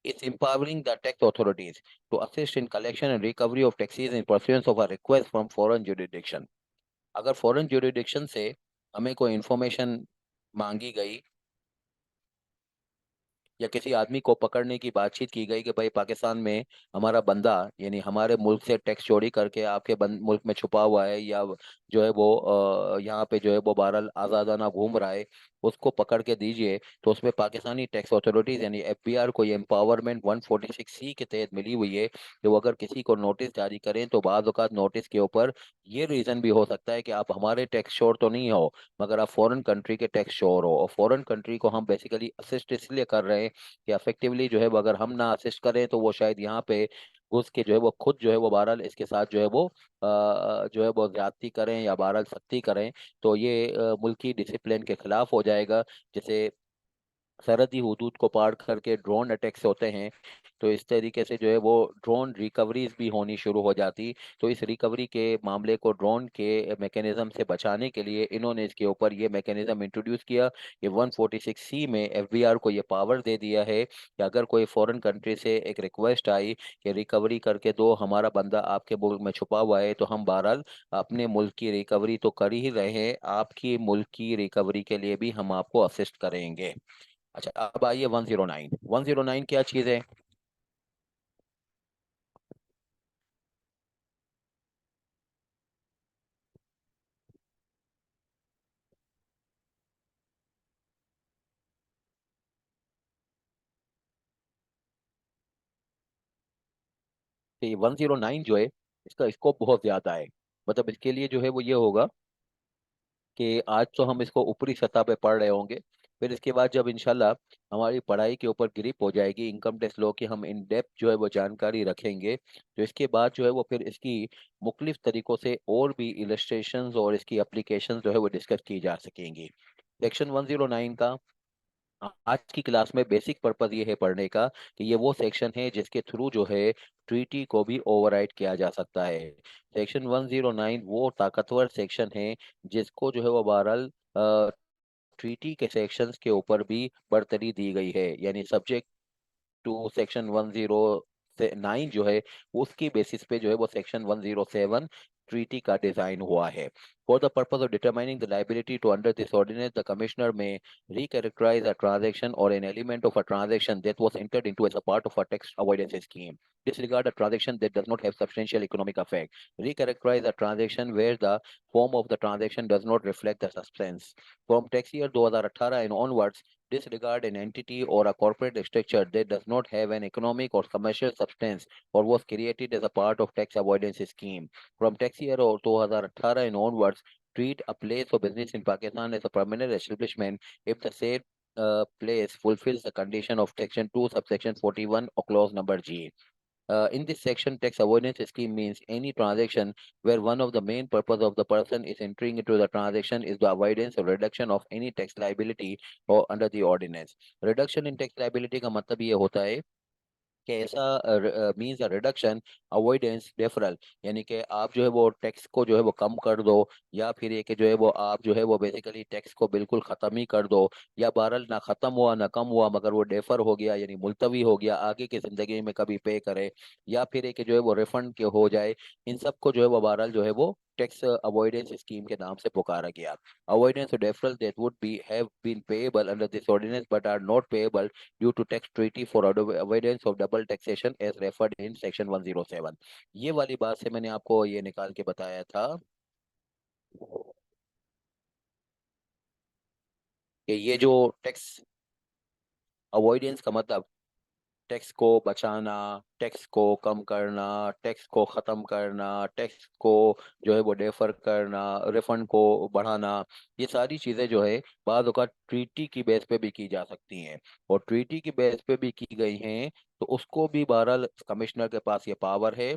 A: it's empowering the tax authorities to assist in collection and recovery of taxes in pursuance of a request from foreign jurisdiction। अगर फॉरेन jurisdiction से हमें कोई इंफॉर्मेशन मांगी गई या किसी आदमी को पकड़ने की बातचीत की गई कि भाई पाकिस्तान में हमारा बंदा, यानी हमारे मुल्क से टैक्स चोरी करके आपके मुल्क में छुपा हुआ है, या जो है वो यहाँ पे जो है वो बहरहाल आज़ादाना घूम रहा है, उसको पकड़ के दीजिए। तो उसमें पाकिस्तानी टैक्स अथॉरिटीज यानी एफबीआर को ये एम्पावरमेंट 146C के तहत मिली हुई है कि वो अगर किसी को नोटिस जारी करें तो बाज़ औक़ात नोटिस के ऊपर ये रीज़न भी हो सकता है कि आप हमारे टैक्स चोर तो नहीं हो, मगर आप फॉरेन कंट्री के टैक्स चोर हो। और फॉरेन कंट्री को हम बेसिकली असिस्ट इसलिए कर रहे हैं कि अफेक्टिवली जो है वो अगर हम ना असिस्ट करें तो वो शायद यहाँ पे घुस के जो है वो खुद जो है वो बहरहाल इसके साथ जो है वो जो है वो ज्यादती करें या बहरहाल सख्ती करें। तो ये मुल्की डिसिप्लिन के खिलाफ हो जाएगा। जैसे सरहदी हदूद को पार करके ड्रोन अटैक्स होते हैं, तो इस तरीके से जो है वो ड्रोन रिकवरीज भी होनी शुरू हो जाती। तो इस रिकवरी के मामले को ड्रोन के मैकेनिज्म से बचाने के लिए इन्होंने इसके ऊपर ये मैकेनिज्म इंट्रोड्यूस किया। ये 146C में एफबीआर को ये पावर दे दिया है कि अगर कोई फॉरेन कंट्री से एक रिक्वेस्ट आई कि रिकवरी करके दो, हमारा बंदा आपके मुल्क में छुपा हुआ है, तो हम बहरहाल अपने मुल्क की रिकवरी तो कर ही रहे हैं, आपकी मुल्क की रिकवरी के लिए भी हम आपको असिस्ट करेंगे। अच्छा, अब आइए 109। 109 क्या चीज है? कि 109 जो है, इसका स्कोप बहुत ज्यादा है। मतलब इसके लिए जो है वो ये होगा कि आज तो हम इसको ऊपरी सतह पे पढ़ रहे होंगे, फिर इसके बाद जब इंशाल्लाह हमारी पढ़ाई के ऊपर ग्रिप हो जाएगी इनकम टैक्स लॉ की, हम इन डेप्थ जो है वो जानकारी रखेंगे, तो इसके बाद जो है वो फिर इसकी मुख्तलिफ तरीकों से और भी इलस्ट्रेशंस और इसकी एप्लीकेशंस जो है वो डिस्कस की जा सकेंगी। सेक्शन 109 का आज की क्लास में बेसिक पर्पस ये है पढ़ने का कि ये वो सेक्शन है जिसके थ्रू जो है ट्रीटी को भी ओवरराइड किया जा सकता है। सेक्शन 109 वो ताकतवर सेक्शन है जिसको जो है वो बहरहाल ट्रीटी के सेक्शंस के ऊपर भी बढ़तरी दी गई है, यानी सब्जेक्ट टू सेक्शन 109 जो है उसकी बेसिस पे जो है वो सेक्शन 107 ट्रीटी का डिजाइन हुआ है। For the purpose of determining the liability to under this ordinance the commissioner may recharacterize a transaction or an element of a transaction that was entered into as a part of a tax avoidance scheme. Disregard a transaction that does not have substantial economic effect. Recharacterize a transaction where the form of the transaction does not reflect the substance. From tax year 2018 and onwards, disregard an entity or a corporate structure that does not have an economic or commercial substance or was created as a part of tax avoidance scheme. From tax year 2018 and onwards, treat a place or business in Pakistan as a permanent establishment if the said place fulfills the condition of section 2 subsection 41 or clause number G. In this section, tax avoidance scheme means any transaction where one of the main purpose of the person is entering into the transaction is the avoidance or reduction of any tax liability or under the ordinance. Reduction in tax liability का मतलब ये होता है कि ऐसा means a reduction, avoidance, deferral, यानी कि आप जो है वो टैक्स को जो है वो कम कर दो, या फिर ये कि जो है वो आप जो है वो बेसिकली टैक्स को बिल्कुल ख़त्म ही कर दो, या बहरहाल ना ख़त्म हुआ ना कम हुआ मगर वो डेफर हो गया यानी मुलतवी हो गया, आगे की ज़िंदगी में कभी पे करे, या फिर ये कि जो है वो रिफंड के हो जाए। इन सब को जो है वो बहरहाल जो है वो टैक्स अवॉइडेंस स्कीम के नाम से पुकारा गया। Avoidance deferral that would be have been payable under this ordinance but are not payable due to tax treaty for avoidance of double taxation as referred in section 107। ये वाली बात से मैंने आपको ये निकाल के बताया था कि ये जो टैक्स अवॉइडेंस का मतलब टैक्स को बचाना, टैक्स को कम करना, टैक्स को खत्म करना, टैक्स को जो है वो डेफर करना, रिफंड को बढ़ाना, ये सारी चीजें जो है बाद औक़ात ट्रीटी की बेस पे भी की जा सकती हैं। और ट्रीटी की बेस पे भी की गई हैं तो उसको भी बहरहाल कमिश्नर के पास ये पावर है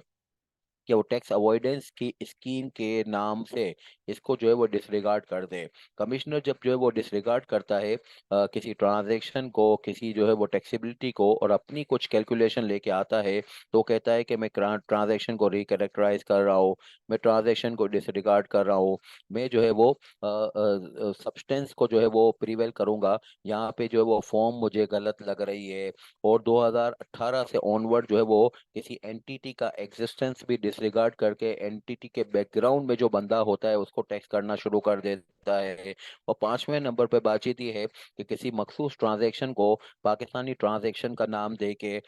A: कि वो टैक्स अवॉइडेंस की स्कीम के नाम से इसको जो है वो डिसरिगार्ड कर दे। कमिश्नर जब जो है वो डिसरिगार्ड करता है किसी ट्रांजैक्शन को, किसी जो है वो टैक्सेबिलिटी को, और अपनी कुछ कैलकुलेशन लेके आता है, तो कहता है कि मैं ट्रांजैक्शन को रिकैरेक्टराइज कर रहा हूँ, मैं ट्रांजैक्शन को डिसरिगार्ड कर रहा हूँ, मैं जो है वो सब्सटेंस को जो है वो प्रिवेल करूंगा, यहाँ पे जो है वो फॉर्म मुझे गलत लग रही है। और 2018 से ऑनवर्ड जो है वो किसी एंटिटी का एग्जिस्टेंस भी डिसरिगार्ड करके एंटिटी के बैकग्राउंड में जो बंदा होता है उसको टैक्स करना शुरू कर देता है। और पांचवें नंबर पे बातचीत ये है कि किसी मखसूस ट्रांजैक्शन को पाकिस्तानी ट्रांजैक्शन का नाम दे के,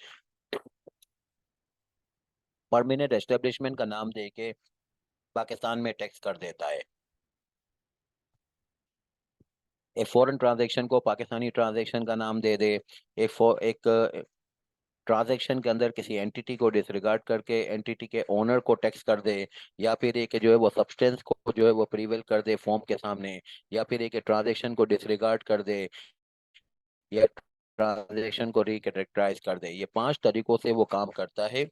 A: परमानेंट एस्टेब्लिशमेंट का नाम दे के पाकिस्तान में टैक्स कर देता है। एक फॉरेन ट्रांजैक्शन को पाकिस्तानी ट्रांजैक्शन का नाम दे दे, एक ट्रांजैक्शन के अंदर किसी एंटिटी को डिसरिगार्ड करके एंटिटी के ओनर को टैक्स कर दे, या फिर एक जो है वो सब्सटेंस को जो है वो प्रीवेल कर दे फॉर्म के सामने, या फिर एक ट्रांजैक्शन को डिसरिगार्ड कर दे, या ट्रांजैक्शन को रिकैरेक्टराइज कर दे। ये पांच तरीकों से वो काम करता है।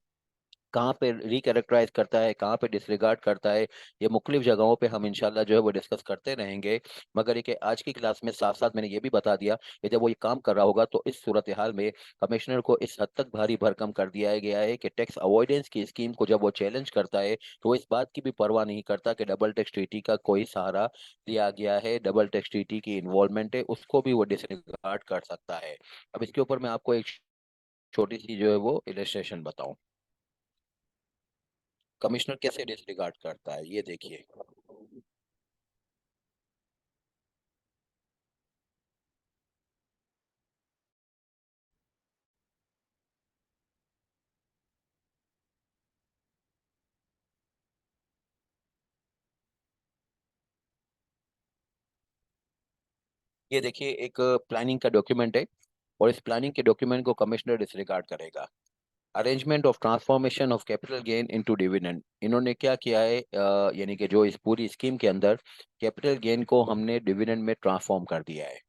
A: कहाँ पे रिकैरेक्टराइज करता है, कहाँ पे डिसरिगार्ड करता है, ये मुख्तलिफ जगहों पे हम इंशाल्लाह जो है वो डिस्कस करते रहेंगे। मगर ये कि आज की क्लास में साथ साथ मैंने ये भी बता दिया कि जब वो ये काम कर रहा होगा तो इस सूरत हाल में कमिश्नर को इस हद तक भारी भरकम कर दिया गया है कि टैक्स अवॉइडेंस की स्कीम को जब वो चैलेंज करता है तो वो इस बात की भी परवाह नहीं करता कि डबल टैक्स ट्रीटी का कोई सहारा लिया गया है, डबल टैक्स ट्रीटी की इन्वॉल्वमेंट है, उसको भी वो डिसरिगार्ड कर सकता है। अब इसके ऊपर मैं आपको एक छोटी सी जो है वो इलस्ट्रेशन बताऊं, कमिश्नर कैसे डिसरिगार्ड करता है ये देखिए। ये देखिए एक प्लानिंग का डॉक्यूमेंट है, और इस प्लानिंग के डॉक्यूमेंट को कमिश्नर डिसरिगार्ड करेगा। Arrangement of transformation of capital gain into dividend, इन्होंने क्या किया है, यानी कि जो इस पूरी स्कीम के अंदर कैपिटल गेन को हमने डिविडेंड में ट्रांसफॉर्म कर दिया है।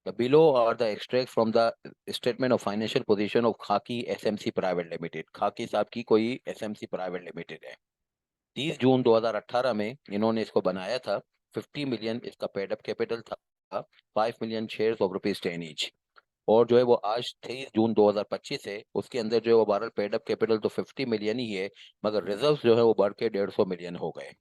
A: The below are the extract from the statement of financial position of Khaki SMC private limited. Khaki साहब की कोई एसएमसी प्राइवेट लिमिटेड है। 30 जून 2018 में इन्होंने इसको बनाया था। 50 मिलियन इसका पेड अप कैपिटल था, 5 million shares of rupees 10 each. और जो है वो आज 23 जून 2025 है, उसके अंदर जो है वो भारत पेड अप कैपिटल तो 50 मिलियन ही है, मगर रिजर्व जो है वो बढ़ के 150 मिलियन हो गए।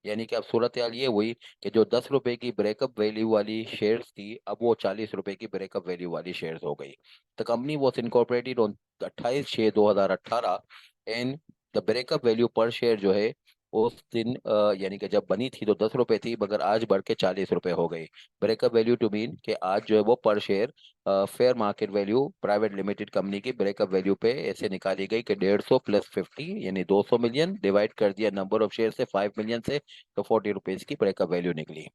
A: यानी कि अब सूरत हाल ये हुई कि जो 10 रुपए की ब्रेकअप वैल्यू वाली शेयर्स थी, अब वो 40 रुपए की ब्रेकअप वैल्यू वाली शेयर्स हो गई। The company was incorporated on 28/6/2018 and the breakup value पर शेयर जो है उस दिन यानी कि जब बनी थी तो 10 रुपए थी, मगर आज बढ़ के 40 रुपए हो गई। ब्रेकअप वैल्यू टू मीन कि आज जो है वो पर share fair market value private limited company की ब्रेकअप वैल्यू पे ऐसे निकाली गई कि 150 प्लस 50 यानी 200 मिलियन डिवाइड कर दिया नंबर ऑफ शेयर से 5 मिलियन से, तो 40 रुपीज की ब्रेकअप वैल्यू निकली।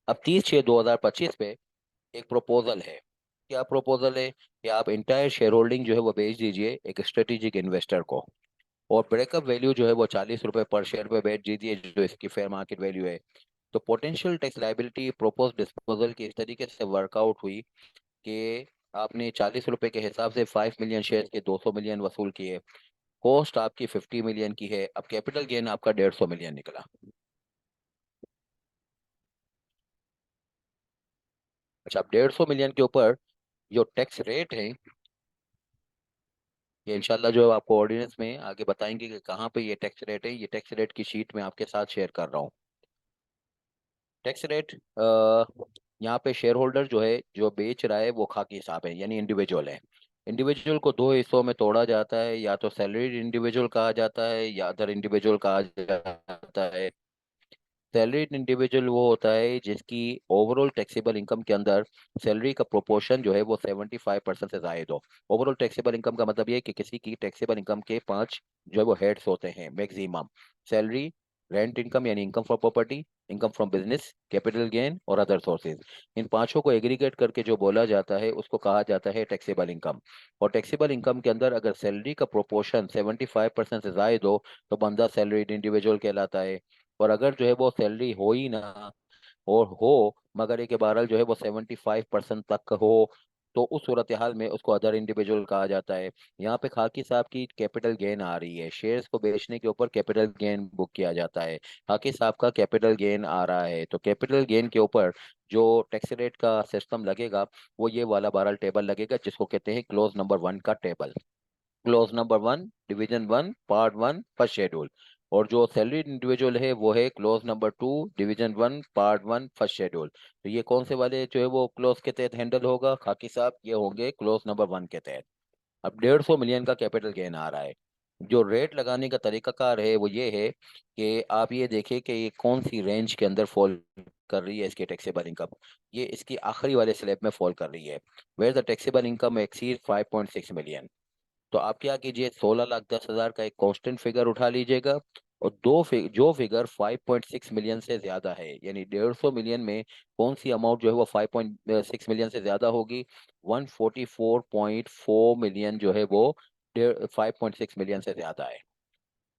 A: अब 30/6/2025 पे एक प्रपोजल है। क्या प्रपोजल है कि आप इंटायर शेयर होल्डिंग जो है वो बेच दीजिए एक स्ट्रेटेजिक इन्वेस्टर को, और ब्रेकअप वैल्यू जो है वो 40 रुपए पर शेयर पे बेच दीजिए जो इसकी फेयर मार्केट वैल्यू है। तो potential tax liability propose disposal की इस तरीके से वर्कआउट हुई कि आपने 40 रुपए के हिसाब से 5 मिलियन शेयर के 200 मिलियन वसूल किए, कॉस्ट आपकी 50 मिलियन की है, अब कैपिटल गेन आपका 150 मिलियन निकला। अच्छा, अब 150 मिलियन के ऊपर जो टैक्स रेट है, ये इंशाल्लाह जो है आपको ऑर्डिनेंस में आगे बताएंगे कि कहाँ पे ये टैक्स रेट है। ये टैक्स रेट की शीट में आपके साथ शेयर कर रहा हूँ। टैक्स रेट यहाँ पे शेयर होल्डर जो है जो बेच रहा है वो खाकी साहब है, यानी इंडिविजुअल है। इंडिविजुअल को दो हिस्सों में तोड़ा जाता है, या तो सैलरीड इंडिविजुअल कहा जाता है या अदर इंडिविजुअल कहा जाता जाता है। सैलरीड इंडिविजुअल वो होता है जिसकी ओवरऑल टैक्सेबल इनकम के अंदर सैलरी का प्रोपोर्शन जो है वो 75% से जायद हो। ओवरऑल टैक्सेबल इनकम का मतलब ये है कि किसी की टैक्सेबल इनकम के पांच जो है वो हेड्स होते हैं मैक्सिमम। सैलरी, रेंट इनकम यानी income from property, income from business, capital gain और अदर सोर्सेज। इन पांचों को एग्रीगेट करके जो बोला जाता है उसको कहा जाता है टैक्सेबल इनकम। और टैक्सेबल इनकम के अंदर अगर सैलरी का प्रोपोर्शन 75% से जायद हो तो बंदा सैलरीड इंडिविजुअल कहलाता है। और अगर जो है वो सैलरी हो ही ना और हो मगर एक बहरहाल जो है वो 75% तक हो तो उस सूरत हाल में उसको अदर इंडिविजुअल कहा जाता है। यहाँ पे खाकी साहब की कैपिटल गेन आ रही है, शेयर्स को बेचने के ऊपर कैपिटल गेन बुक किया जाता है। खाकी साहब का कैपिटल गेन आ रहा है तो कैपिटल गेन के ऊपर जो टैक्स रेट का सिस्टम लगेगा वो ये वाला बहरहाल टेबल लगेगा जिसको कहते हैं क्लोज नंबर 1 का table. Close number 1 division 1 part 1 first schedule. और जो सैलरीड इंडिविजुअल है वो है close number 2 division 1 part 1 first schedule. तो ये कौन से वाले जो है वो क्लोज के तहत हैंडल होगा खाकी साहब, ये होंगे क्लोज नंबर 1 के तहत। अब 150 मिलियन का कैपिटल गेन आ रहा है। जो रेट लगाने का तरीकाकार है वो ये है कि आप ये देखें कि ये कौन सी रेंज के अंदर फॉल कर रही है इसकी टैक्सेबल इनकम। ये इसकी आखिरी वाले स्लैब में फॉल कर रही है, where the taxable income exceed 5.6 million. तो आप क्या कीजिए 16,10,000 का एक कांस्टेंट फिगर उठा लीजिएगा और जो फिगर 5.6 मिलियन से ज्यादा है यानी 150 मिलियन में कौन सी अमाउंट जो है वो 5.6 मिलियन से ज्यादा होगी। 144.4 मिलियन जो है वो 5.6 मिलियन से ज्यादा है।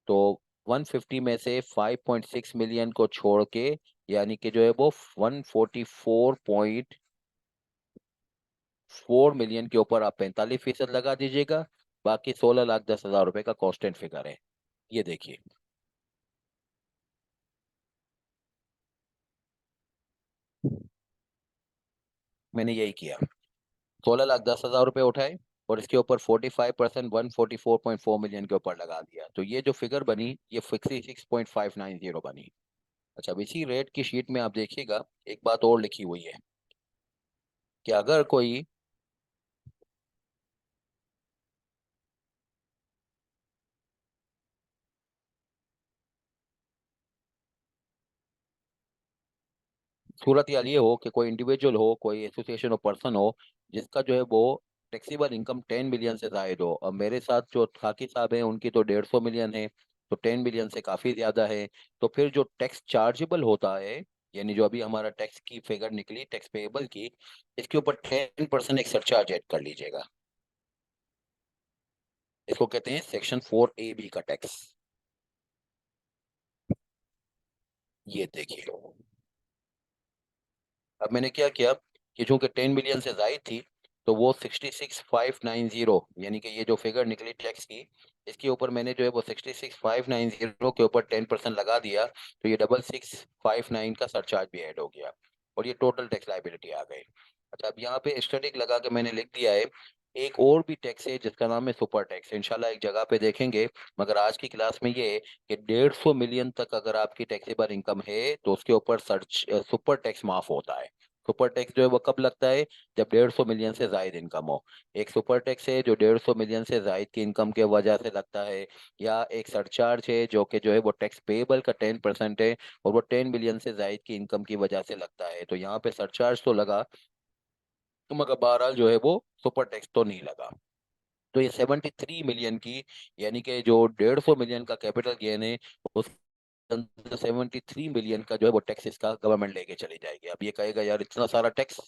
A: तो 150 में से 5.6 मिलियन को छोड़ के यानी कि जो है वो 144.4 मिलियन के ऊपर आप 45% लगा दीजिएगा। बाकी 16,10,000 रुपए का कांस्टेंट फिगर है। ये देखिए मैंने यही किया, 16,10,000 रुपए उठाए और इसके ऊपर 45% 144.4 मिलियन के ऊपर लगा दिया तो ये जो फिगर बनी ये 66.590 बनी। अच्छा, अब इसी रेट की शीट में आप देखिएगा एक बात और लिखी हुई है कि अगर कोई सूरत हाल ये हो कि कोई इंडिविजुअल हो, कोई एसोसिएशन और पर्सन हो जिसका जो है वो टैक्सेबल इनकम 10 मिलियन से जायद हो। अब मेरे साथ जो खाकी साहब हैं उनकी तो 150 मिलियन है, तो 10 मिलियन से काफी ज्यादा है। तो फिर जो टैक्स चार्जेबल होता है यानी जो अभी हमारा टैक्स की फिगर निकली टैक्स पेएबल की, इसके ऊपर 10% एक सरचार्ज ऐड कर लीजिएगा। इसको कहते हैं सेक्शन 4A का टैक्स। ये देखिए, अब मैंने क्या किया कि चूंकि 10 मिलियन से जायद थी तो वो 66,590 यानी कि ये जो फिगर निकली टैक्स की इसके ऊपर मैंने जो है वो 66,590 के ऊपर 10% लगा दिया तो ये 6659 का सरचार्ज भी ऐड हो गया और ये टोटल टैक्स लाइबिलिटी आ गई। अच्छा, अब यहाँ पे स्टैटिक लगा के मैंने लिख दिया है एक और भी टैक्स है जिसका नाम है सुपर टैक्स, इंशाल्लाह एक जगह पे देखेंगे। मगर आज की क्लास में ये है कि 150 मिलियन तक अगर आपकी टैक्सेबल इनकम है तो उसके ऊपर सर्च सुपर टैक्स माफ होता है। सुपर टैक्स जो है वो कब लगता है, जब 150 मिलियन से जायद इनकम हो। एक सुपर टैक्स है जो 150 मिलियन से जायद की इनकम के वजह से लगता है, या एक सरचार्ज है जो कि जो है वो टैक्स पेएबल का 10% है और वो 10 मिलियन से जायद की इनकम की वजह से लगता है। तो यहाँ पे सरचार्ज तो लगा तो मगर बहरहाल जो है वो सुपर टैक्स तो नहीं लगा। तो ये 73 मिलियन की यानी कि जो 150 मिलियन का कैपिटल गेन है उस 73 मिलियन का जो है वो टैक्स इसका गवर्नमेंट लेके चली जाएगी। अब ये कहेगा यार इतना सारा टैक्स,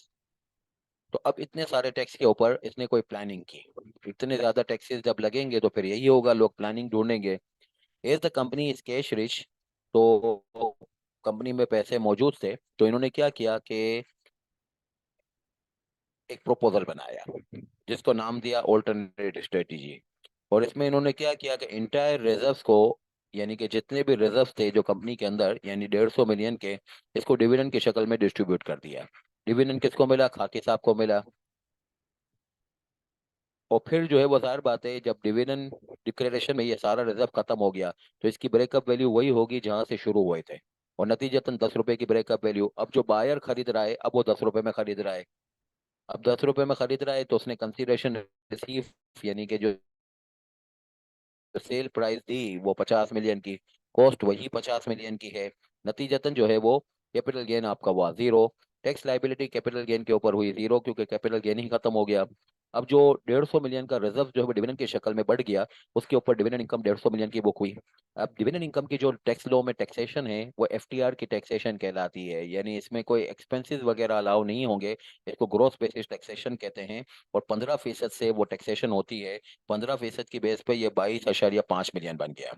A: तो अब इतने सारे टैक्स के ऊपर इसने कोई प्लानिंग की। इतने ज्यादा टैक्सेस जब लगेंगे तो फिर यही होगा, लोग प्लानिंग ढूंढेंगे। As the company is cash rich, तो कंपनी में पैसे मौजूद थे तो इन्होंने क्या किया कि एक प्रपोजल बनाया जिसको नाम दिया ऑल्टरनेट स्ट्रेटेजी। और इसमें इन्होंने क्या किया कि इंटायर रिजर्व्स को यानी कि जितने भी रिजर्व्स थे जो कंपनी के अंदर यानी 150 मिलियन के, इसको डिविडेंड की शक्ल में डिस्ट्रीब्यूट कर दिया। डिविडेंड किसको मिला, खाकी साहब को मिला। और फिर जो है वो जाहिर बात है जब डिविडेंड डिक्लेरेशन में ये सारा रिजर्व खत्म हो गया तो इसकी ब्रेकअप वैल्यू वही होगी जहां से शुरू हुए थे। और नतीजतन 10 रुपए की ब्रेकअप वैल्यू, अब जो बायर खरीद रहा है अब वो 10 रुपए में खरीद रहा है। अब 10 रुपए में खरीद रहा है तो उसने कंसीडरेशन रिसीव यानी कि जो सेल प्राइस दी वो 50 मिलियन की, कॉस्ट वही 50 मिलियन की है। नतीजतन जो है वो कैपिटल गेन आपका हुआ 0। टैक्स लाइबिलिटी कैपिटल गेन के ऊपर हुई 0, क्योंकि कैपिटल गेन ही खत्म हो गया। अब जो 150 मिलियन का रिजर्व जो है डिविडेंड की शक्ल में बढ़ गया, उसके ऊपर डिविडेंड इनकम 150 मिलियन की बुक हुई। अब डिविडेंड इनकम की जो टैक्स लॉ में टैक्सेशन है वो एफटीआर की टैक्सेशन कहलाती है, यानी इसमें कोई एक्सपेंसेस वगैरह अलाउ नहीं होंगे। इसको ग्रोस बेसिस टैक्सेशन कहते हैं। और 15% से वो टैक्सेशन होती है। 15% की बेस पे ये 22.5 मिलियन बन गया।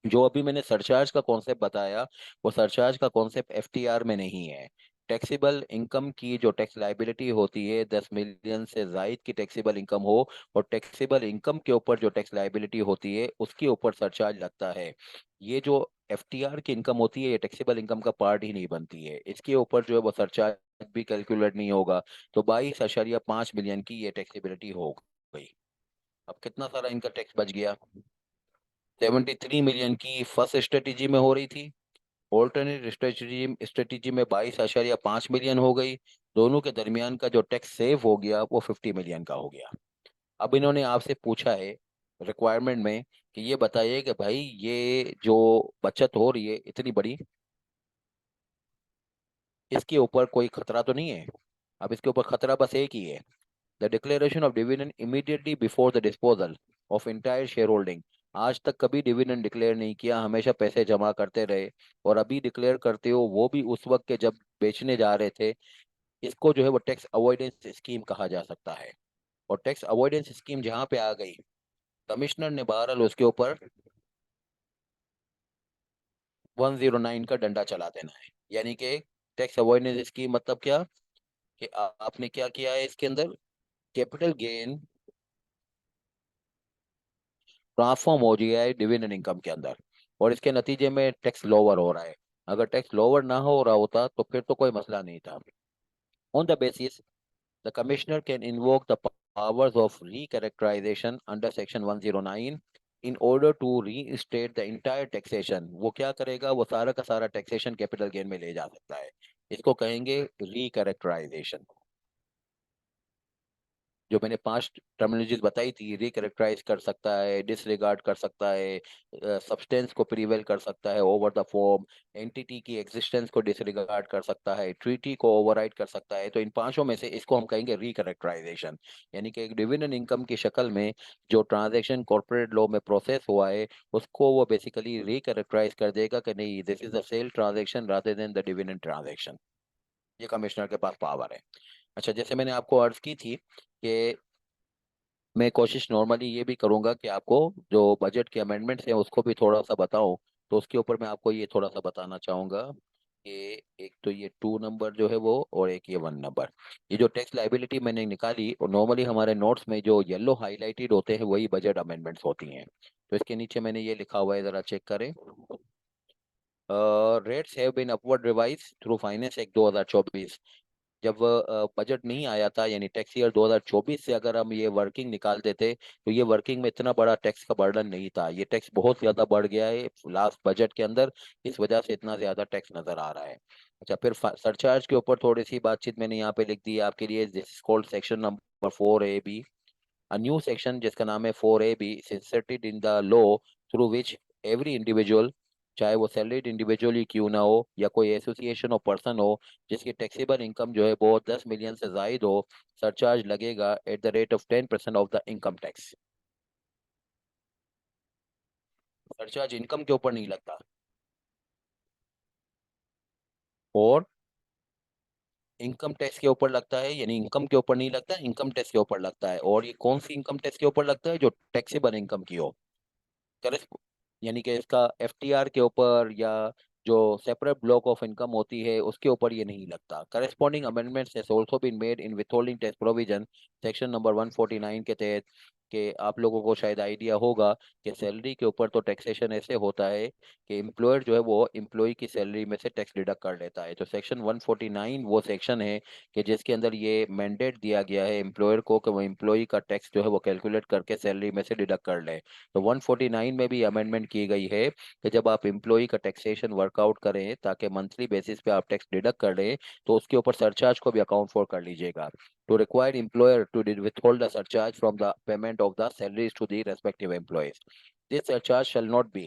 A: जो अभी मैंने सरचार्ज का कॉन्सेप्ट बताया, वो सरचार्ज का कॉन्सेप्ट एफटीआर में नहीं है। टैक्सेबल इनकम की जो टैक्स लाइबिलिटी होती है, 10 मिलियन से जायद की टैक्सेबल इनकम हो, और टैक्सेबल इनकम के ऊपर जो टैक्स लाइबिलिटी होती है उसके ऊपर सरचार्ज लगता है। ये जो एफटीआर की इनकम होती है, ये टैक्सेबल इनकम का पार्ट ही नहीं बनती है। इसके ऊपर जो है वो सरचार्ज भी कैलकुलेट नहीं होगा। तो 22.5 मिलियन की ये टैक्सेबिलिटी हो गई। अब कितना सारा इनका टैक्स बच गया? 73 मिलियन की फर्स्ट स्ट्रेटेजी में हो रही थी। ऑल्टरनेट स्ट्रेटेजी में 22.5 मिलियन हो गई। दोनों के दरमियान का जो टैक्स सेव हो गया वो 50 मिलियन का हो गया। अब इन्होंने आपसे पूछा है रिक्वायरमेंट में कि ये बताइए कि भाई ये जो बचत हो रही है इतनी बड़ी, इसके ऊपर कोई खतरा तो नहीं है? अब इसके ऊपर खतरा बस एक ही है, the declaration of dividend immediately before the disposal of entire share holding. आज तक कभी डिविडेंड डिक्लेयर नहीं किया, हमेशा पैसे जमा करते रहे, और अभी डिक्लेयर करते हो वो भी उस वक्त के जब बेचने जा रहे थे। इसको जो है वो टैक्स अवॉइडेंस स्कीम कहा जा सकता है। और टैक्स अवॉइडेंस स्कीम जहां पे आ गई, कमिश्नर ने बहरहाल उसके ऊपर 109 का डंडा चला देना है। यानी कि टैक्स अवॉइडेंस स्कीम मतलब क्या, कि आपने क्या किया है इसके अंदर, कैपिटल गेन ट्रांसफॉर्म हो गया है डिविडेंड इनकम के अंदर, और इसके नतीजे में टैक्स लोअर हो रहा है। अगर टैक्स लोअर ना हो रहा होता तो फिर तो कोई मसला नहीं था। On the basis the commissioner can invoke the powers of recharacterization under section 109 in order to restate the entire taxation. वो क्या करेगा, वो सारा का सारा टैक्सेशन कैपिटल गेन में ले जा सकता है। इसको कहेंगे रीकैरेक्टराइजेशन। जो मैंने 5 टर्मिनोलॉजीज बताई थी, रिकैरेक्टराइज कर सकता है, डिसरिगार्ड कर सकता है, सब्सटेंस को प्रिवेल कर सकता है ओवर द फॉर्म, एंटिटी की एग्जिस्टेंस को डिसरिगार्ड कर सकता है, ट्रीटी को ओवरराइड कर सकता है। तो इन पांचों में से इसको हम कहेंगे रिकैरेक्टराइजेशन। यानी कि एक डिविडेंड इनकम की शक्ल में जो ट्रांजैक्शन कॉर्पोरेट लॉ में प्रोसेस हुआ है, उसको वो बेसिकली रिकैरेक्टराइज कर देगा कि नहीं, this is the sale transaction rather than the dividend transaction. ये कमिश्नर के पास पावर है। अच्छा, जैसे मैंने आपको अर्ज की थी कि मैं कोशिश नॉर्मली ये भी करूंगा कि आपको जो बजट के अमेंडमेंट्स हैं उसको भी थोड़ा सा बताऊं। तो उसके ऊपर मैं आपको ये थोड़ा सा बताना चाहूंगा कि एक तो ये 2 नंबर जो है वो, और एक ये 1 नंबर। ये जो टैक्स लाइबिलिटी मैंने निकाली, और नॉर्मली हमारे नोट्स में जो येलो हाईलाइटेड होते हैं वही बजट अमेंडमेंट्स होती हैं। तो इसके नीचे मैंने ये लिखा हुआ है, जरा चेक करें। Rates have been upward revise through finance act 2024। जब बजट नहीं आया था, यानी टैक्स ईयर 2024 से अगर हम ये वर्किंग निकालते थे, तो ये वर्किंग में इतना बड़ा टैक्स का बर्डन नहीं था। ये टैक्स बहुत ज्यादा बढ़ गया है लास्ट बजट के अंदर, इस वजह से इतना ज्यादा टैक्स नजर आ रहा है। अच्छा, फिर सरचार्ज के ऊपर थोड़ी सी बातचीत मैंने यहाँ पे लिख दी है आपके लिए। This is called section number 4A B, a new section जिसका नाम है 4A B inserted in the law through which every individual, चाहे वो सैलरीड इंडिविजुअल ही क्यों ना हो या कोई एसोसिएशन और पर्सन हो, जिसकी टैक्सेबल इनकम जो है वो 10 मिलियन से जायद हो, सरचार्ज लगेगा at the rate of 10% of the income tax. Surcharge income के ऊपर नहीं लगता, और इनकम टैक्स के ऊपर लगता है। यानी इनकम के ऊपर नहीं लगता, इनकम टैक्स के ऊपर लगता है। और ये कौन सी इनकम टैक्स के ऊपर लगता है? जो टैक्सेबल इनकम की हो। करेक्ट। यानी कि इसका एफटीआर के ऊपर या जो सेपरेट ब्लॉक ऑफ इनकम होती है उसके ऊपर ये नहीं लगता। Corresponding amendments has also been made in withholding tax provision section number 149 के तहत। कि आप लोगों को शायद आइडिया होगा कि सैलरी के ऊपर तो टैक्सेशन ऐसे होता है कि एम्प्लॉयर जो है वो एम्प्लॉय की सैलरी में से टैक्स डिडक्ट कर लेता है। तो सेक्शन 149 वो सेक्शन है कि जिसके अंदर ये मैंडेट दिया गया है एम्प्लॉयर को कि वो एम्प्लॉय का टैक्स जो है वो कैलकुलेट करके सैलरी में से डिडक्ट कर ले। तो 149 में भी अमेंडमेंट की गई है कि जब आप एम्प्लॉय का टैक्सेशन वर्कआउट करें ताकि मंथली बेसिस पे आप टैक्स डिडक्ट कर लें, तो उसके ऊपर सरचार्ज को भी अकाउंट फॉर कर लीजिएगा। To require employer to withhold the surcharge from the payment of the salaries to the respective employees. This surcharge shall not be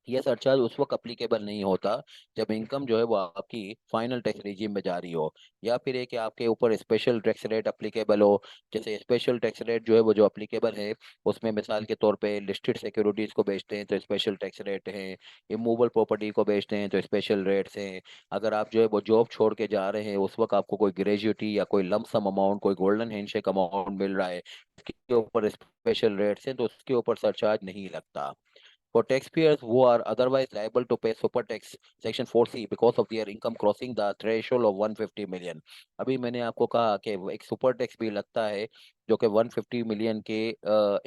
A: ये सरचार्ज उस वक्त अप्लीकेबल नहीं होता जब इनकम जो है वो आपकी फाइनल टैक्स रिजीम में जा रही हो, या फिर है कि आपके ऊपर स्पेशल टैक्स रेट अप्लीकेबल हो। जैसे स्पेशल टैक्स रेट जो है वो जो अप्लीकेबल है, उसमें मिसाल के तौर पे लिस्टेड सिक्योरिटीज को बेचते हैं तो स्पेशल टैक्स रेट है, इमूवेबल प्रॉपर्टी को बेचते हैं तो स्पेशल रेट्स हैं। अगर आप जो है वो जॉब छोड़ के जा रहे हैं, उस वक्त आपको कोई ग्रेजुएटी या कोई लमसम अमाउंट, कोई गोल्डन हैंडशेक अमाउंट मिल रहा है, उसके ऊपर स्पेशल रेट्स हैं, तो उसके ऊपर सरचार्ज नहीं लगता। For taxpayers who are otherwise liable to pay super tax section 4C because of their income crossing the threshold of 150 million। अभी मैंने आपको कहा कि वो एक सुपर टैक्स भी लगता है जो कि 150 मिलियन के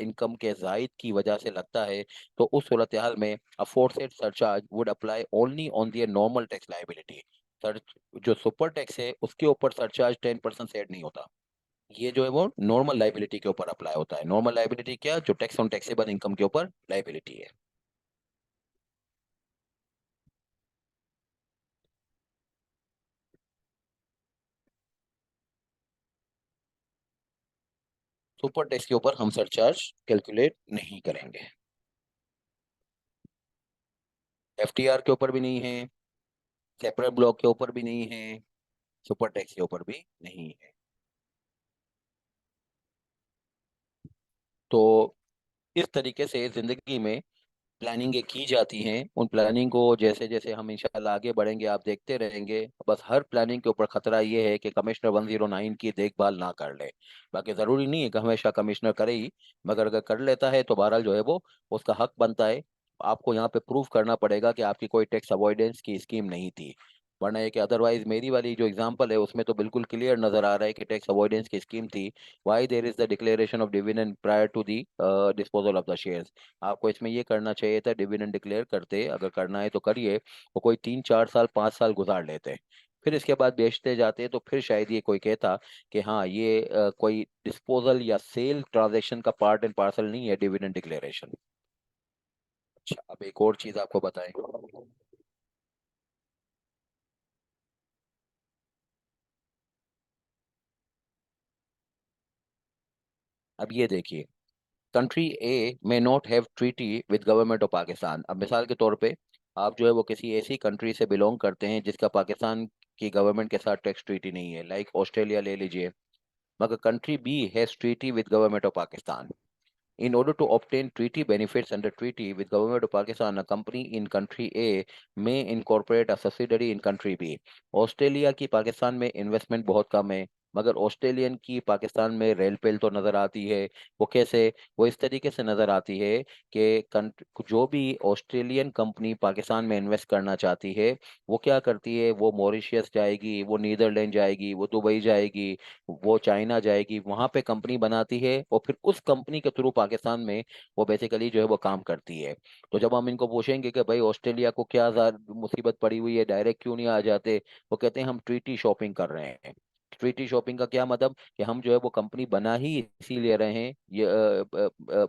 A: इनकम के जायद की वजह से लगता है। तो उस सूरत हाल में aforesaid surcharge would apply only on their normal tax liability. Sir, जो सुपर टैक्स है उसके ऊपर सरचार्ज 10% से ऐड नहीं होता। ये जो है वो नॉर्मल लाइबिलिटी के ऊपर अप्लाई होता है। नॉर्मल लाइबिलिटी क्या, जो टैक्स ऑन टैक्सेबल इनकम के ऊपर लाइबिलिटी है। सुपर टैक्स के ऊपर हम सरचार्ज कैलकुलेट नहीं करेंगे। एफटीआर के ऊपर भी नहीं है, सेपरेट ब्लॉक के ऊपर भी नहीं है, सुपर टैक्स के ऊपर भी नहीं है। तो इस तरीके से जिंदगी में प्लानिंग की जाती हैं। उन प्लानिंग को जैसे जैसे हम इंशाल्लाह आगे बढ़ेंगे आप देखते रहेंगे। बस हर प्लानिंग के ऊपर खतरा ये है कि कमिश्नर 109 की देखभाल ना कर ले। बाकी जरूरी नहीं है कि हमेशा कमिश्नर करे ही, मगर अगर कर लेता है तो बहरहाल जो है वो उसका हक बनता है। आपको यहाँ पे प्रूव करना पड़ेगा कि आपकी कोई टैक्स अवॉइडेंस की स्कीम नहीं थी। वरना ये कि अदरवाइज मेरी वाली जो एग्जांपल है उसमें तो बिल्कुल क्लियर नजर आ रहा है कि टैक्स अवॉइडेंस की स्कीम थी। Why there is the declaration of dividend prior to the disposal of the shares. आपको इसमें ये करना चाहिए था, डिविडेंड डिक्लेयर करते, अगर करना है तो करिए, वो कोई 3 4 साल 5 साल गुजार लेते, फिर इसके बाद बेचते जाते, तो फिर शायद ये कोई कहता कि हाँ ये कोई डिस्पोजल या सेल ट्रांजैक्शन का पार्ट एंड पार्सल नहीं है डिविडेंड डिक्लेरेशन। अच्छा, अब एक और चीज आपको बताएं। अब ये देखिए, country A may not have treaty with government of Pakistan. अब मिसाल के तौर पे आप जो है वो किसी ऐसी कंट्री से बिलोंग करते हैं जिसका पाकिस्तान की गवर्नमेंट के साथ टैक्स ट्रीटी नहीं है, लाइक ऑस्ट्रेलिया ले लीजिए। मगर country B has treaty with government of Pakistan. In order to obtain treaty benefits under treaty with government of Pakistan, a company in country A may incorporate a subsidiary in country B। Australia की पाकिस्तान में इन्वेस्टमेंट बहुत कम है, मगर ऑस्ट्रेलियन की पाकिस्तान में रेल पेल तो नजर आती है। वो कैसे? वो इस तरीके से नजर आती है कि जो भी ऑस्ट्रेलियन कंपनी पाकिस्तान में इन्वेस्ट करना चाहती है, वो क्या करती है, वो मॉरिशियस जाएगी, वो नीदरलैंड जाएगी, वो दुबई जाएगी, वो चाइना जाएगी, वहां पे कंपनी बनाती है और फिर उस कंपनी के थ्रू पाकिस्तान में वो बेसिकली जो है वो काम करती है। तो जब हम इनको पूछेंगे कि भाई ऑस्ट्रेलिया को क्या मुसीबत पड़ी हुई है, डायरेक्ट क्यों नहीं आ जाते, वो कहते हैं हम ट्रीटी शॉपिंग कर रहे हैं। ट्रीटी शॉपिंग का क्या मतलब, कि हम जो है वो कंपनी बना ही इसीलिए रहे हैं, ये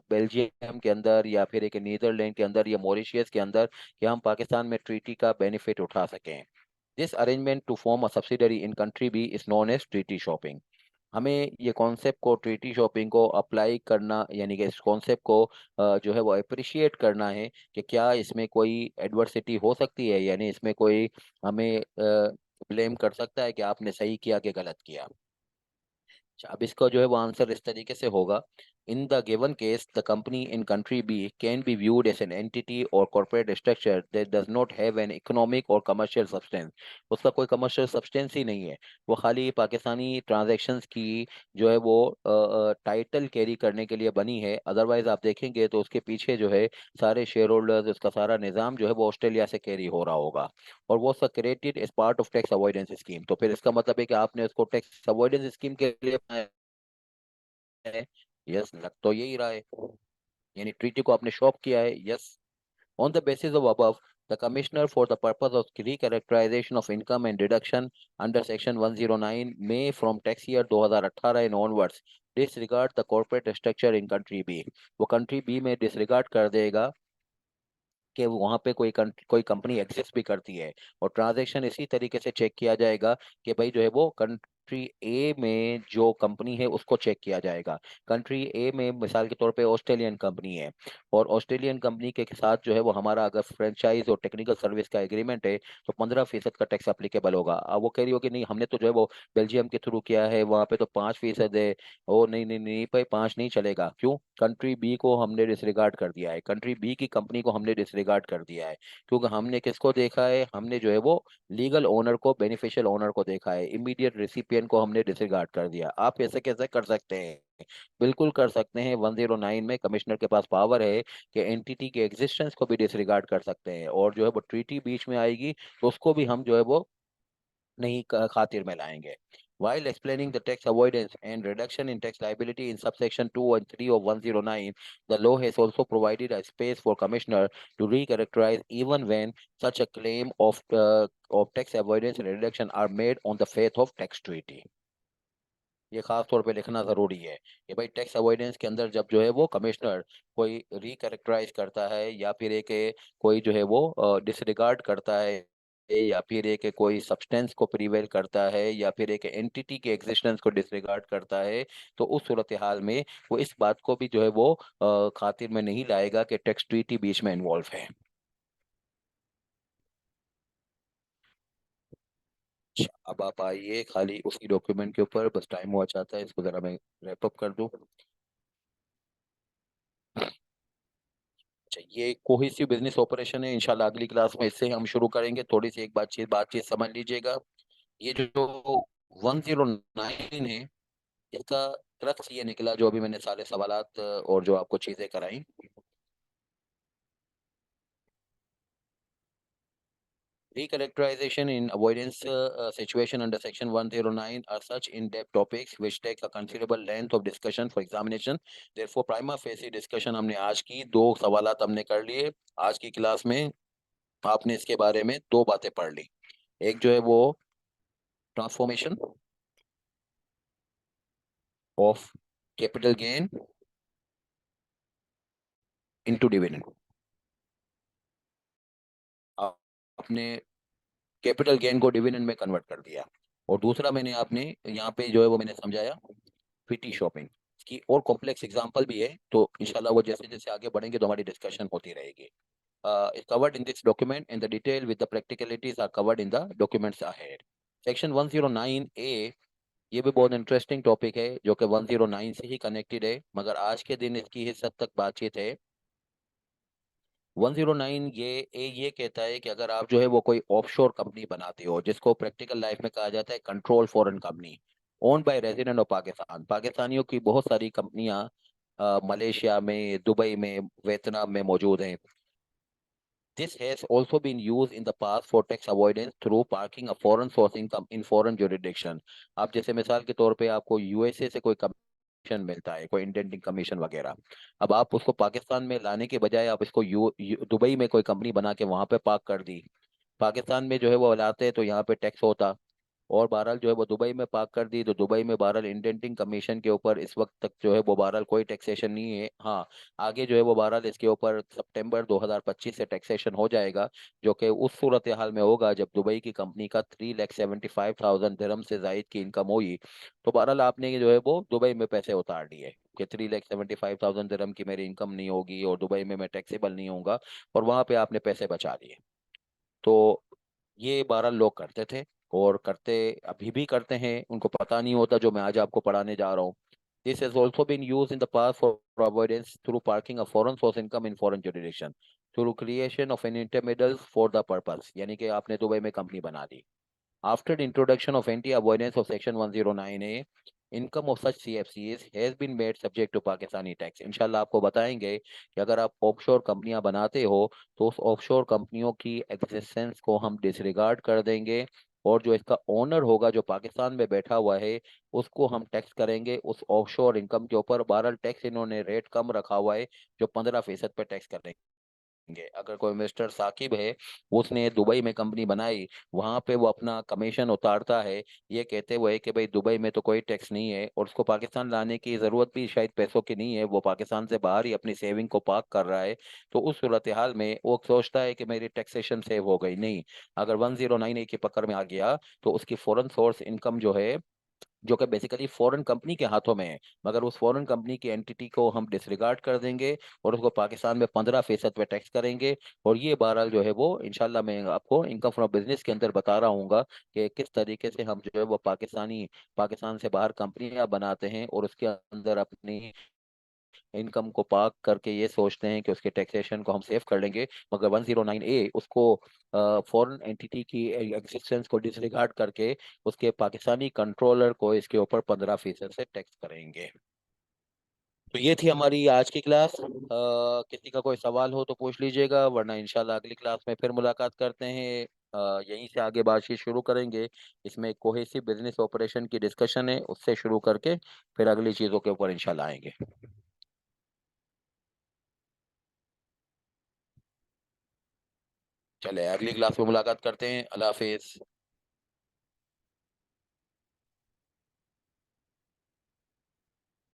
A: बेल्जियम के अंदर या फिर एक नीदरलैंड के अंदर या मॉरिशियस के अंदर, कि हम पाकिस्तान में ट्रीटी का बेनिफिट उठा सकें। This arrangement to form a subsidiary in country B is known as treaty shopping. हमें ये कॉन्सेप्ट को, ट्रीटी शॉपिंग को अप्लाई करना, यानी कि इस कॉन्सेप्ट को जो है वो अप्रिशिएट करना है कि क्या इसमें कोई एडवर्सिटी हो सकती है, यानी इसमें कोई हमें ब्लेम कर सकता है कि आपने सही किया कि गलत किया। अच्छा, अब इसका जो है वो आंसर इस तरीके से होगा। In the given case the company in country B can be viewed as an entity और corporate structure that does not have an economic और कमर्शियल सब्सटेंस। उसका कोई कमर्शियल सब्सटेंस ही नहीं है, वो खाली पाकिस्तानी ट्रांजैक्शंस की जो है वो टाइटल कैरी करने के लिए बनी है। अदरवाइज आप देखेंगे तो उसके पीछे जो है सारे शेयर होल्डर्स, उसका सारा निज़ाम जो है वो ऑस्ट्रेलिया से कैरी हो रहा होगा, और वो सब created as part of tax avoidance scheme. तो फिर इसका मतलब है कि आपने उसको टैक्स अवॉइडेंस स्कीम के लिए बनाया है। यस, लग तो यही रहा है, यानी ट्रीटी को आपने शॉप किया है। Yes. On the basis of above, the commissioner for the purpose of recharacterization of income and deduction under section 109 may from tax year 2018 and onwards disregard the corporate structure in country B। वो country B में disregard कर देगा कि वहां पे कोई कंपनी एग्जिस्ट भी करती है, और ट्रांजैक्शन इसी तरीके से चेक किया जाएगा कि भाई जो है वो कंट्री ए में जो कंपनी है उसको चेक किया जाएगा। कंट्री ए में मिसाल के तौर पे ऑस्ट्रेलियन कंपनी है, और ऑस्ट्रेलियन कंपनी के साथ जो है वो हमारा अगर फ्रेंचाइज और टेक्निकल सर्विस का एग्रीमेंट है तो 15% का टैक्स अप्लीकेबल होगा। अब वो कह रही होगी नहीं हमने तो जो है वो बेल्जियम के थ्रू किया है, वहां पे तो 5% है। ओ नहीं नहीं नहीं भाई, 5 नहीं चलेगा। क्यों? कंट्री बी को हमने डिसरिगार्ड कर दिया है, कंट्री बी की कंपनी को हमने डिसरिगार्ड कर दिया है। क्योंकि हमने किसको देखा है? हमने जो है वो लीगल ओनर को, बेनिफिशियल ओनर को देखा है, इमीडिएट रिसिपिएंट को हमने डिसरिगार्ड कर दिया। आप ऐसे कैसे कर सकते हैं? बिल्कुल कर सकते हैं। 109 में कमिश्नर के पास पावर है कि एंटिटी के एग्जिस्टेंस को भी डिसरिगार्ड कर सकते हैं, और जो है वो ट्रीटी बीच में आएगी तो उसको भी हम जो है वो नहीं खातिर में लाएंगे। While explaining the tax avoidance and reduction in tax liability in subsection 2 and 3 of 109, the law has also provided a space for commissioner to recharacterize even when such a claim of tax avoidance and reduction are made on the faith of tax treaty। ये खास तौर पे लिखना जरूरी है कि भाई टैक्स अवॉइडेंस के अंदर जब जो है वो कमिश्नर कोई रिकैरेक्टराइज करता है, या फिर एक कोई जो है वो डिसरिगार्ड करता है, या फिर एक कोई सब्सटेंस को प्रिवेल करता है, या फिर एक एंटिटी के एग्जिस्टेंस को डिसरिगार्ड करता है, तो उस सूरत हाल में वो इस बात को भी जो है वो खातिर में नहीं लाएगा कि टैक्स ट्रीटी बीच में इन्वॉल्व है। अच्छा, अब आप आइए खाली उसी डॉक्यूमेंट के ऊपर, बस टाइम हुआ चाहता है इसको जरा मैं रैप अप कर दूं। अच्छा, ये कोहेसिव बिजनेस ऑपरेशन है। इंशाल्लाह अगली क्लास में इससे हम शुरू करेंगे। थोड़ी सी एक बातचीत समझ लीजिएगा। ये जो 109 है, इसका क्रक्स ये निकला जो अभी मैंने सारे सवालात और जो आपको चीजें कराई। Recharacterization in avoidance situation under section 109 are such in-depth topics which take a considerable length of discussion for examination. Therefore, prima facie discussion हमने आज की, दो सवालात हमने कर लिए आज की क्लास में। आपने इसके बारे में दो बातें पढ़ ली। एक जो है वो transformation of capital gain into dividend. आपने कैपिटल गेन को डिविडेंड में कन्वर्ट कर दिया। और दूसरा मैंने आपने यहाँ पे जो है वो मैंने समझाया फिटी शॉपिंग की, और कॉम्प्लेक्स एग्जांपल भी है, तो इंशाल्लाह वो जैसे जैसे आगे बढ़ेंगे तो हमारी डिस्कशन होती रहेगी। Covered in this document and the detail with the practicalities are covered in the documents ahead. Section 109 A, ये भी बहुत इंटरेस्टिंग टॉपिक है जो कि 109 से ही कनेक्टेड है, मगर आज के दिन इसकी इस हद तक बातचीत है। 109 ये कहता है कि अगर आप जो है वो कोई ऑफशोर कंपनी बनाते हो, जिसको प्रैक्टिकल लाइफ में कहा जाता है control foreign company, own by resident of Pakistan, पाकिस्तानियों की बहुत सारी कंपनियां मलेशिया में, दुबई में, वियतनाम में मौजूद हैं। This has also been used in the past for tax avoidance through parking a foreign source income in foreign jurisdiction। आप जैसे मिसाल के तौर पे आपको यूएसए से कोई कमीशन मिलता है, कोई इंडेंटिंग कमीशन वगैरह, अब आप उसको पाकिस्तान में लाने के बजाय आप इसको दुबई में कोई कंपनी बना के वहां पे पार्क कर दी। पाकिस्तान में जो है वो लाते तो यहाँ पे टैक्स होता, और बहरहाल जो है वो दुबई में पार्क कर दी तो दुबई में बहरहाल इंडेंटिंग कमीशन के ऊपर इस वक्त तक जो है वो बहरहाल कोई टैक्सेशन नहीं है। हाँ, आगे जो है वो बहरहाल इसके ऊपर सितंबर 2025 से टैक्सेशन हो जाएगा, जो कि उस सूरत हाल में होगा जब दुबई की कंपनी का 3,75,000 दिरहम से जायद की इनकम हुई। तो बहरहाल आपने जो है वो दुबई में पैसे उतार लिए कि 3,75,000 दिरहम की मेरी इनकम नहीं होगी और दुबई में मैं टैक्सेबल नहीं होऊंगा, और वहां पे आपने पैसे बचा लिए। तो ये 12 लोग करते थे, और करते अभी भी करते हैं, उनको पता नहीं होता जो मैं आज आपको पढ़ाने जा रहा हूँ। This has also been use in the past for avoidance through parking a foreign source income in foreign jurisdiction through creation of an intermediate for the purpose, यानी कि आपने दुबई में कंपनी बना दी। After the introduction of anti-avoidance of Section 109A, income of such CFCs has been made subject to Pakistani tax। इंशाल्लाह आपको बताएंगे कि अगर आप ऑफशोर कंपनियां बनाते हो तो उस ऑफशोर कंपनियों की एग्जिस्टेंस को हम डिसरिगार्ड कर देंगे, और जो इसका ओनर होगा जो पाकिस्तान में बैठा हुआ है उसको हम टैक्स करेंगे उस ऑफशोर इनकम के ऊपर। बहरहाल टैक्स इन्होंने रेट कम रखा हुआ है जो 15% पे टैक्स करेंगे। अगर कोई मिस्टर साकिब है, उसने दुबई में कंपनी बनाई, वहां पे वो अपना कमीशन उतारता है ये कहते हुए कि भाई दुबई में तो कोई टैक्स नहीं है, और उसको पाकिस्तान लाने की जरूरत भी शायद पैसों की नहीं है, वो पाकिस्तान से बाहर ही अपनी सेविंग को पार्क कर रहा है, तो उस सूरत हाल में वो सोचता है कि मेरी टैक्सेशन सेव हो गई। नहीं, अगर 109A की पकड़ में आ गया तो उसकी फॉरेन सोर्स इनकम जो है जो कि बेसिकली फॉरेन कंपनी के हाथों में है, मगर उस फॉरेन कंपनी की एंटिटी को हम डिसरिगार्ड कर देंगे और उसको पाकिस्तान में 15% पे टैक्स करेंगे। और ये बहरहाल जो है वो इंशाल्लाह मैं आपको इनकम फ्रॉम बिजनेस के अंदर बता रहा हूँ कि किस तरीके से हम जो है वो पाकिस्तान से बाहर कंपनियां बनाते हैं और उसके अंदर अपनी इनकम को पार्क करके ये सोचते हैं कि उसके टैक्सेशन को हम सेव कर लेंगे, मगर 109A उसको फॉरेन एंटिटी की एग्जिस्टेंस को डिसरिगार्ड करके उसके पाकिस्तानी कंट्रोलर को इसके ऊपर 15% से टैक्स करेंगे। तो ये थी हमारी आज की क्लास। किसी का कोई सवाल हो तो पूछ लीजिएगा, वरना इंशाल्लाह अगली क्लास में फिर मुलाकात करते हैं। यहीं से आगे बातचीत शुरू करेंगे। इसमें कोहेसिव बिजनेस ऑपरेशन की डिस्कशन है, उससे शुरू करके फिर अगली चीज़ों के ऊपर इंशाल्लाह आएंगे। चले अगली क्लास में मुलाकात करते हैं। अल्लाह हाफिज।